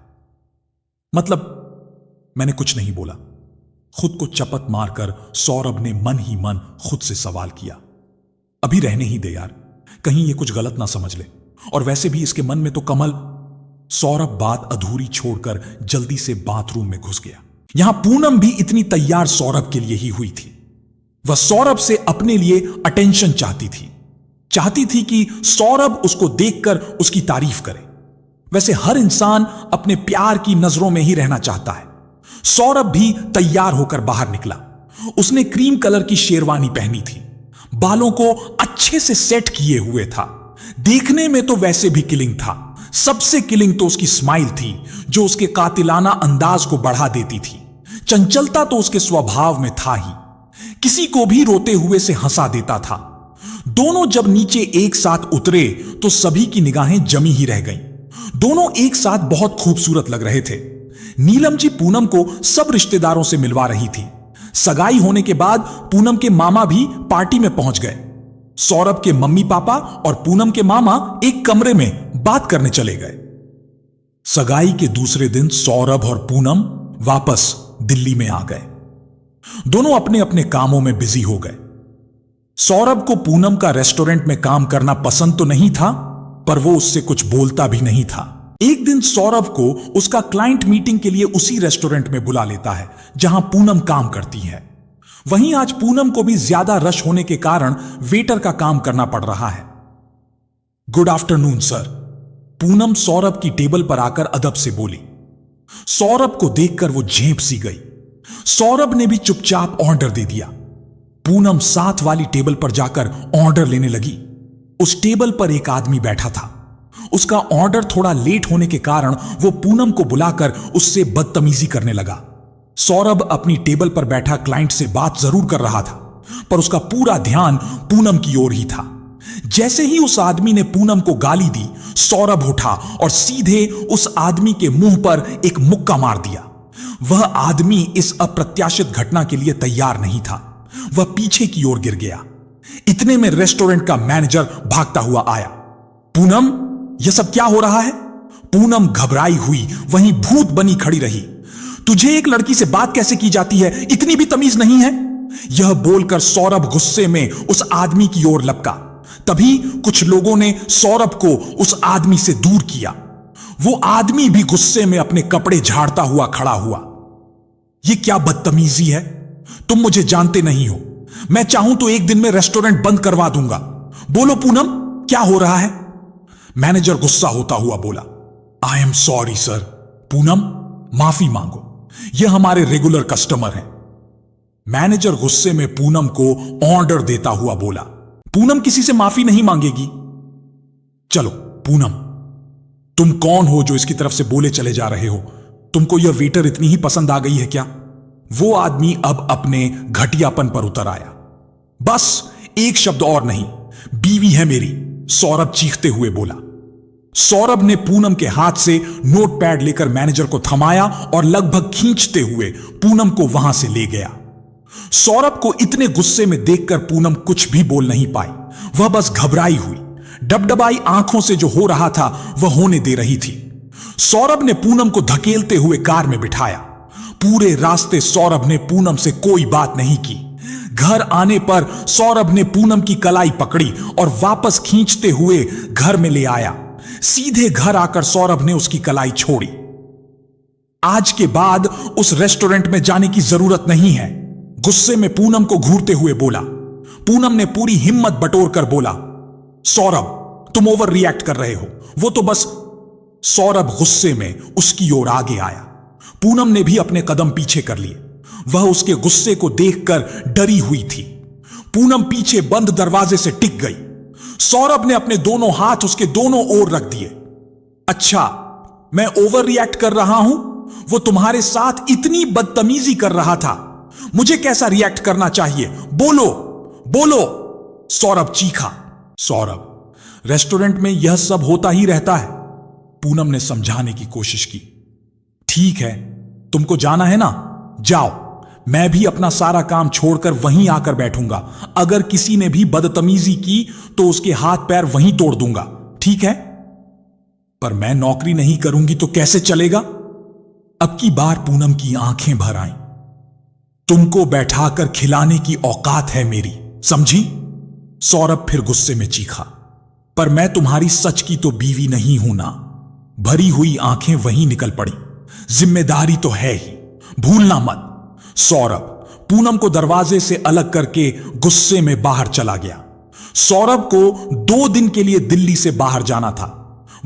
मतलब मैंने कुछ नहीं बोला। खुद को चपत मारकर सौरभ ने मन ही मन खुद से सवाल किया, अभी रहने ही दे यार, कहीं ये कुछ गलत ना समझ ले, और वैसे भी इसके मन में तो कमल। सौरभ बात अधूरी छोड़कर जल्दी से बाथरूम में घुस गया। यहां पूनम भी इतनी तैयार सौरभ के लिए ही हुई थी। वह सौरभ से अपने लिए अटेंशन चाहती थी कि सौरभ उसको देखकर उसकी तारीफ करे। वैसे हर इंसान अपने प्यार की नजरों में ही रहना चाहता है। सौरभ भी तैयार होकर बाहर निकला। उसने क्रीम कलर की शेरवानी पहनी थी, बालों को अच्छे से सेट किए हुए था। देखने में तो वैसे भी किलिंग था। सबसे किलिंग तो उसकी स्माइल थी, जो उसके कातिलाना अंदाज को बढ़ा देती थी। चंचलता तो उसके स्वभाव में था ही, किसी को भी रोते हुए से हंसा देता था। दोनों जब नीचे एक साथ उतरे तो सभी की निगाहें जमी ही रह गईं। दोनों एक साथ बहुत खूबसूरत लग रहे थे। नीलम जी पूनम को सब रिश्तेदारों से मिलवा रही थी। सगाई होने के बाद पूनम के मामा भी पार्टी में पहुंच गए। सौरभ के मम्मी पापा और पूनम के मामा एक कमरे में बात करने चले गए। सगाई के दूसरे दिन सौरभ और पूनम वापस दिल्ली में आ गए। दोनों अपने अपने कामों में बिजी हो गए। सौरभ को पूनम का रेस्टोरेंट में काम करना पसंद तो नहीं था, पर वो उससे कुछ बोलता भी नहीं था। एक दिन सौरभ को उसका क्लाइंट मीटिंग के लिए उसी रेस्टोरेंट में बुला लेता है जहां पूनम काम करती है। वहीं आज पूनम को भी ज्यादा रश होने के कारण वेटर का काम करना पड़ रहा है। Good afternoon sir. Poonam Saurabh की टेबल पर आकर अदब से बोली। सौरभ को देखकर वो झेंप सी गई। सौरभ ने भी चुपचाप ऑर्डर दे दिया। पूनम साथ वाली टेबल पर जाकर ऑर्डर लेने लगी। उस टेबल पर एक आदमी बैठा था। उसका ऑर्डर थोड़ा लेट होने के कारण वो पूनम को बुलाकर उससे बदतमीजी करने लगा। सौरभ अपनी टेबल पर बैठा क्लाइंट से बात जरूर कर रहा था, पर उसका पूरा ध्यान पूनम की ओर ही था। जैसे ही उस आदमी ने पूनम को गाली दी, सौरभ उठा और सीधे उस आदमी के मुंह पर एक मुक्का मार दिया। वह आदमी इस अप्रत्याशित घटना के लिए तैयार नहीं था। वह पीछे की ओर गिर गया। इतने में रेस्टोरेंट का मैनेजर भागता हुआ आया। पूनम, यह सब क्या हो रहा है? पूनम घबराई हुई वहीं भूत बनी खड़ी रही। तुझे एक लड़की से बात कैसे की जाती है? इतनी भी तमीज नहीं है? यह बोलकर सौरभ गुस्से में उस आदमी की ओर लपका। तभी कुछ लोगों ने सौरभ को उस आदमी से दूर किया। वो आदमी भी गुस्से में अपने कपड़े झाड़ता हुआ खड़ा हुआ। यह क्या बदतमीजी है? तुम मुझे जानते नहीं हो। मैं चाहूं तो एक दिन में रेस्टोरेंट बंद करवा दूंगा। बोलो पूनम, क्या हो रहा है? मैनेजर गुस्सा होता हुआ बोला, I am sorry sir. Poonam, माफी मांगो, यह हमारे रेगुलर कस्टमर हैं। मैनेजर गुस्से में पूनम को ऑर्डर देता हुआ बोला, पूनम किसी से माफी नहीं मांगेगी। चलो पूनम, तुम कौन हो जो इसकी तरफ से बोले चले जा रहे हो? तुमको यह वेटर इतनी ही पसंद आ गई है क्या? वो आदमी अब अपने घटियापन पर उतर आया। बस एक शब्द और नहीं, बीवी है मेरी, सौरभ चीखते हुए बोला। सौरभ ने पूनम के हाथ से नोटपैड लेकर मैनेजर को थमाया और लगभग खींचते हुए पूनम को वहां से ले गया। सौरभ को इतने गुस्से में देखकर पूनम कुछ भी बोल नहीं पाई। वह बस घबराई हुई, डबडबाई आंखों से जो हो रहा था वह होने दे रही थी। सौरभ ने पूनम को धकेलते हुए कार में बिठाया। पूरे रास्ते सौरभ ने पूनम से कोई बात नहीं की। घर आने पर सौरभ ने पूनम की कलाई पकड़ी और वापस खींचते हुए घर में ले आया। सीधे घर आकर सौरभ ने उसकी कलाई छोड़ी। आज के बाद उस रेस्टोरेंट में जाने की जरूरत नहीं है, गुस्से में पूनम को घूरते हुए बोला। पूनम ने पूरी हिम्मत बटोर कर बोला, सौरभ तुम ओवर रिएक्ट कर रहे हो, वो तो बस। सौरभ गुस्से में उसकी ओर आगे आया। पूनम ने भी अपने कदम पीछे कर लिए। वह उसके गुस्से को देखकर डरी हुई थी। पूनम पीछे बंद दरवाजे से टिक गई। सौरभ ने अपने दोनों हाथ उसके दोनों ओर रख दिए। अच्छा, मैं ओवर रिएक्ट कर रहा हूं? वो तुम्हारे साथ इतनी बदतमीजी कर रहा था, मुझे कैसा रिएक्ट करना चाहिए? बोलो बोलो, सौरभ चीखा। सौरभ, रेस्टोरेंट में यह सब होता ही रहता है, पूनम ने समझाने की कोशिश की। ठीक है, तुमको जाना है ना, जाओ। मैं भी अपना सारा काम छोड़कर वहीं आकर बैठूंगा। अगर किसी ने भी बदतमीजी की तो उसके हाथ पैर वहीं तोड़ दूंगा, ठीक है? पर मैं नौकरी नहीं करूंगी तो कैसे चलेगा? अब की बार पूनम की आंखें भर आईं। तुमको बैठाकर खिलाने की औकात है मेरी, समझी? सौरभ फिर गुस्से में चीखा। पर मैं तुम्हारी सच की तो बीवी नहीं हूं ना। भरी हुई आंखें वहीं निकल पड़ी। जिम्मेदारी तो है ही, भूलना मत। सौरभ पूनम को दरवाजे से अलग करके गुस्से में बाहर चला गया। सौरभ को 2 दिन के लिए दिल्ली से बाहर जाना था।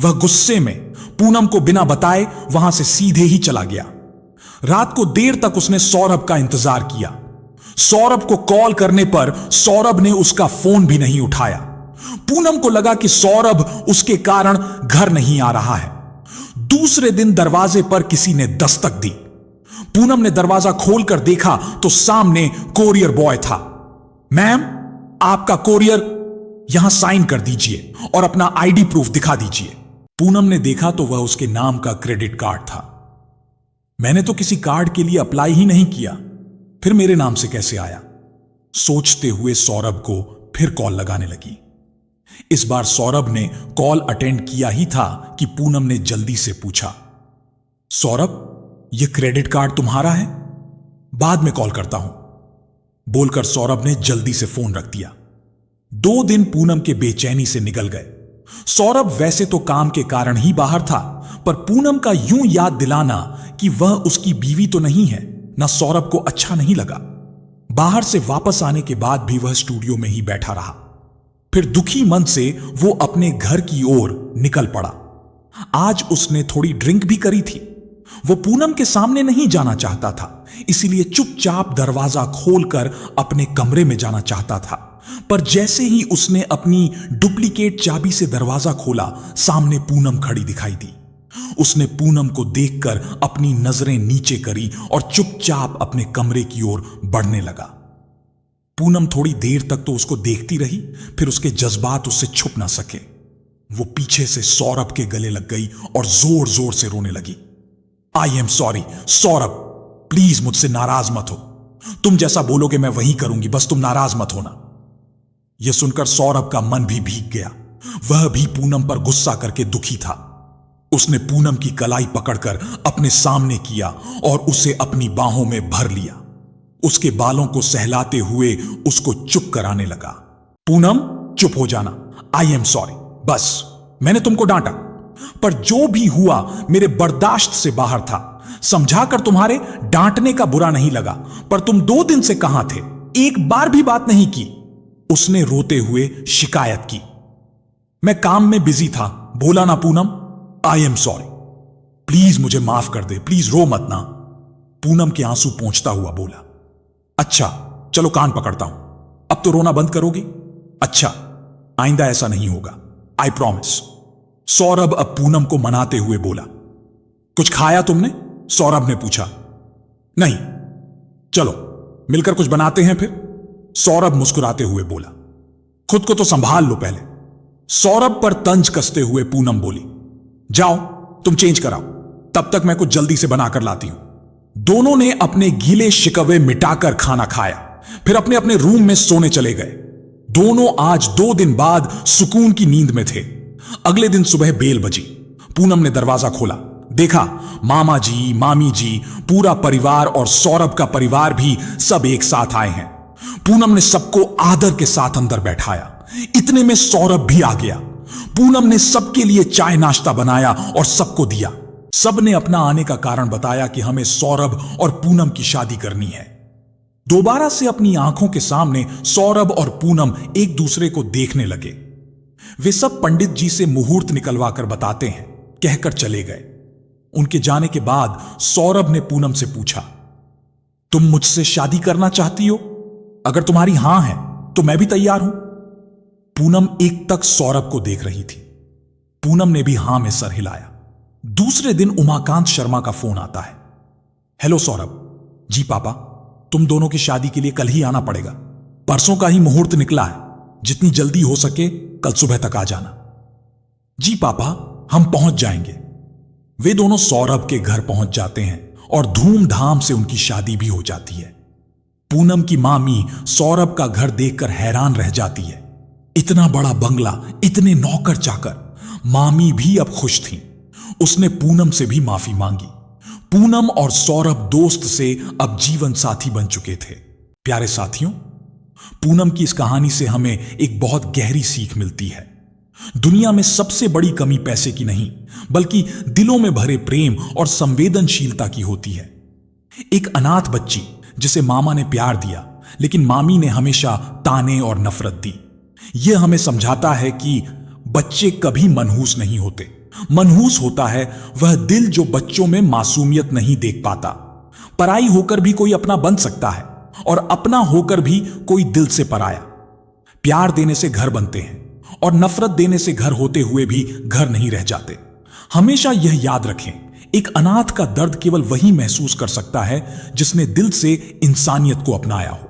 वह गुस्से में पूनम को बिना बताए वहां से सीधे ही चला गया। रात को देर तक उसने सौरभ का इंतजार किया। सौरभ को कॉल करने पर सौरभ ने उसका फोन भी नहीं उठाया। पूनम को लगा कि सौरभ उसके कारण घर नहीं आ रहा है। दूसरे दिन दरवाजे पर किसी ने दस्तक दी। पूनम ने दरवाजा खोलकर देखा तो सामने कोरियर बॉय था। मैम, आपका कोरियर यहां साइन कर दीजिए और अपना आईडी प्रूफ दिखा दीजिए। पूनम ने देखा तो वह उसके नाम का क्रेडिट कार्ड था। मैंने तो किसी कार्ड के लिए अप्लाई ही नहीं किया, फिर मेरे नाम से कैसे आया? सोचते हुए सौरभ को फिर कॉल लगाने लगी। इस बार सौरभ ने कॉल अटेंड किया ही था कि पूनम ने जल्दी से पूछा, सौरभ, यह क्रेडिट कार्ड तुम्हारा है? बाद में कॉल करता हूं, बोलकर सौरभ ने जल्दी से फोन रख दिया। 2 दिन पूनम के बेचैनी से निकल गए। सौरभ वैसे तो काम के कारण ही बाहर था, पर पूनम का यूं याद दिलाना कि वह उसकी बीवी तो नहीं है, ना सौरभ को अच्छा नहीं लगा। बाहर से वापस आने के बाद भी वह स्टूडियो में ही बैठा रहा। फिर दुखी मन से वो अपने घर की ओर निकल पड़ा। आज उसने थोड़ी ड्रिंक भी करी थी। वो पूनम के सामने नहीं जाना चाहता था, इसीलिए चुपचाप दरवाजा खोलकर अपने कमरे में जाना चाहता था। पर जैसे ही उसने अपनी डुप्लीकेट चाबी से दरवाजा खोला, सामने पूनम खड़ी दिखाई दी। उसने पूनम को देखकर अपनी नजरें नीचे करी और चुपचाप अपने कमरे की ओर बढ़ने लगा। पूनम थोड़ी देर तक तो उसको देखती रही, फिर उसके जज्बात उससे छुप ना सके। वो पीछे से सौरभ के गले लग गई और जोर जोर से रोने लगी। I am sorry Saurabh, please मुझसे नाराज मत हो। तुम जैसा बोलोगे मैं वही करूंगी, बस तुम नाराज मत होना। यह सुनकर सौरभ का मन भी भीग गया। वह भी पूनम पर गुस्सा करके दुखी था। उसने पूनम की कलाई पकड़कर अपने सामने किया और उसे अपनी बाहों में भर लिया। उसके बालों को सहलाते हुए उसको चुप कराने लगा। पूनम, चुप हो जाना। I am sorry. बस, मैंने तुमको डांटा, पर जो भी हुआ मेरे बर्दाश्त से बाहर था। समझाकर तुम्हारे डांटने का बुरा नहीं लगा, पर तुम 2 दिन से कहां थे? एक बार भी बात नहीं की। उसने रोते हुए शिकायत की। मैं काम में बिजी था, बोला ना Poonam. I am sorry. Please मुझे माफ कर दे, प्लीज रो मत ना। पूनम के आंसू पोंछता हुआ बोला। अच्छा, चलो कान पकड़ता हूं। अब तो रोना बंद करोगी? अच्छा, आइंदा ऐसा नहीं होगा, आई प्रॉमिस। सौरभ अब पूनम को मनाते हुए बोला। कुछ खाया तुमने? सौरभ ने पूछा। नहीं। चलो मिलकर कुछ बनाते हैं फिर, सौरभ मुस्कुराते हुए बोला। खुद को तो संभाल लो पहले। सौरभ पर तंज कसते हुए पूनम बोली। जाओ तुम चेंज कराओ, तब तक मैं कुछ जल्दी से बनाकर लाती हूं। दोनों ने अपने गीले शिकवे मिटाकर खाना खाया, फिर अपने अपने रूम में सोने चले गए। दोनों आज 2 दिन बाद सुकून की नींद में थे। अगले दिन सुबह बेल बजी। पूनम ने दरवाजा खोला, देखा मामा जी, मामी जी, पूरा परिवार और सौरभ का परिवार भी सब एक साथ आए हैं। पूनम ने सबको आदर के साथ अंदर बैठाया। इतने में सौरभ भी आ गया। पूनम ने सबके लिए चाय नाश्ता बनाया और सबको दिया। सबने अपना आने का कारण बताया कि हमें सौरभ और पूनम की शादी करनी है। दोबारा से अपनी आंखों के सामने सौरभ और पूनम एक दूसरे को देखने लगे। वे सब पंडित जी से मुहूर्त निकलवा कर बताते हैं, कहकर चले गए। उनके जाने के बाद सौरभ ने पूनम से पूछा, तुम मुझसे शादी करना चाहती हो? अगर तुम्हारी हां है तो मैं भी तैयार हूं। पूनम एक तक सौरभ को देख रही थी। पूनम ने भी हां में सर हिलाया। दूसरे दिन उमाकांत शर्मा का फोन आता है। हेलो सौरभ। जी पापा, तुम दोनों की शादी के लिए कल ही आना पड़ेगा। परसों का ही मुहूर्त निकला है, जितनी जल्दी हो सके कल सुबह तक आ जाना। जी पापा, हम पहुंच जाएंगे। वे दोनों सौरभ के घर पहुंच जाते हैं और धूमधाम से उनकी शादी भी हो जाती है। पूनम की मामी सौरभ का घर देखकर हैरान रह जाती है। इतना बड़ा बंगला, इतने नौकर चाकर। मामी भी अब खुश थी। उसने पूनम से भी माफी मांगी। पूनम और सौरभ दोस्त से अब जीवन साथी बन चुके थे। प्यारे साथियों, पूनम की इस कहानी से हमें एक बहुत गहरी सीख मिलती है। दुनिया में सबसे बड़ी कमी पैसे की नहीं, बल्कि दिलों में भरे प्रेम और संवेदनशीलता की होती है। एक अनाथ बच्ची जिसे मामा ने प्यार दिया, लेकिन मामी ने हमेशा ताने और नफरत दी। यह हमें समझाता है कि बच्चे कभी मनहूस नहीं होते। मनहूस होता है वह दिल जो बच्चों में मासूमियत नहीं देख पाता। पराई होकर भी कोई अपना बन सकता है और अपना होकर भी कोई दिल से पराया। प्यार देने से घर बनते हैं और नफरत देने से घर होते हुए भी घर नहीं रह जाते। हमेशा यह याद रखें, एक अनाथ का दर्द केवल वही महसूस कर सकता है जिसने दिल से इंसानियत को अपनाया हो।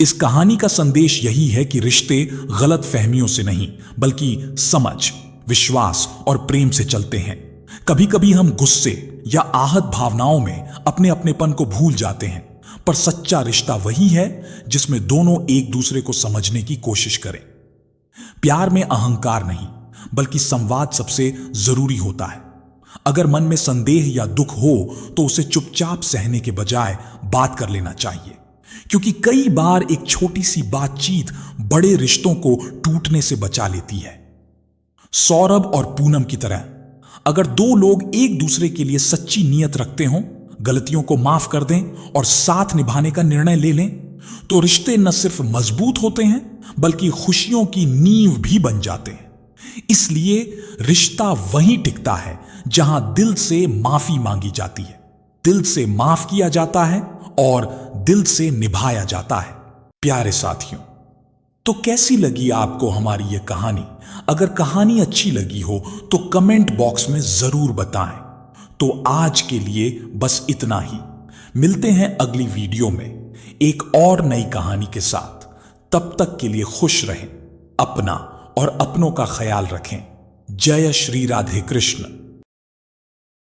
इस कहानी का संदेश यही है कि रिश्ते गलत फहमियों से नहीं, बल्कि समझ, विश्वास और प्रेम से चलते हैं। कभी कभी हम गुस्से या आहत भावनाओं में अपने अपनेपन को भूल जाते हैं, पर सच्चा रिश्ता वही है जिसमें दोनों एक दूसरे को समझने की कोशिश करें। प्यार में अहंकार नहीं, बल्कि संवाद सबसे जरूरी होता है। अगर मन में संदेह या दुख हो तो उसे चुपचाप सहने के बजाय बात कर लेना चाहिए, क्योंकि कई बार एक छोटी सी बातचीत बड़े रिश्तों को टूटने से बचा लेती है। सौरभ और पूनम की तरह अगर 2 लोग एक दूसरे के लिए सच्ची नीयत रखते हों, गलतियों को माफ कर दें और साथ निभाने का निर्णय ले लें, तो रिश्ते न सिर्फ मजबूत होते हैं, बल्कि खुशियों की नींव भी बन जाते हैं। इसलिए रिश्ता वहीं टिकता है जहां दिल से माफी मांगी जाती है, दिल से माफ किया जाता है और दिल से निभाया जाता है। प्यारे साथियों, तो कैसी लगी आपको हमारी यह कहानी? अगर कहानी अच्छी लगी हो तो कमेंट बॉक्स में जरूर बताएं। तो आज के लिए बस इतना ही। मिलते हैं अगली वीडियो में एक और नई कहानी के साथ। तब तक के लिए खुश रहें, अपना और अपनों का ख्याल रखें। जय श्री राधे कृष्ण।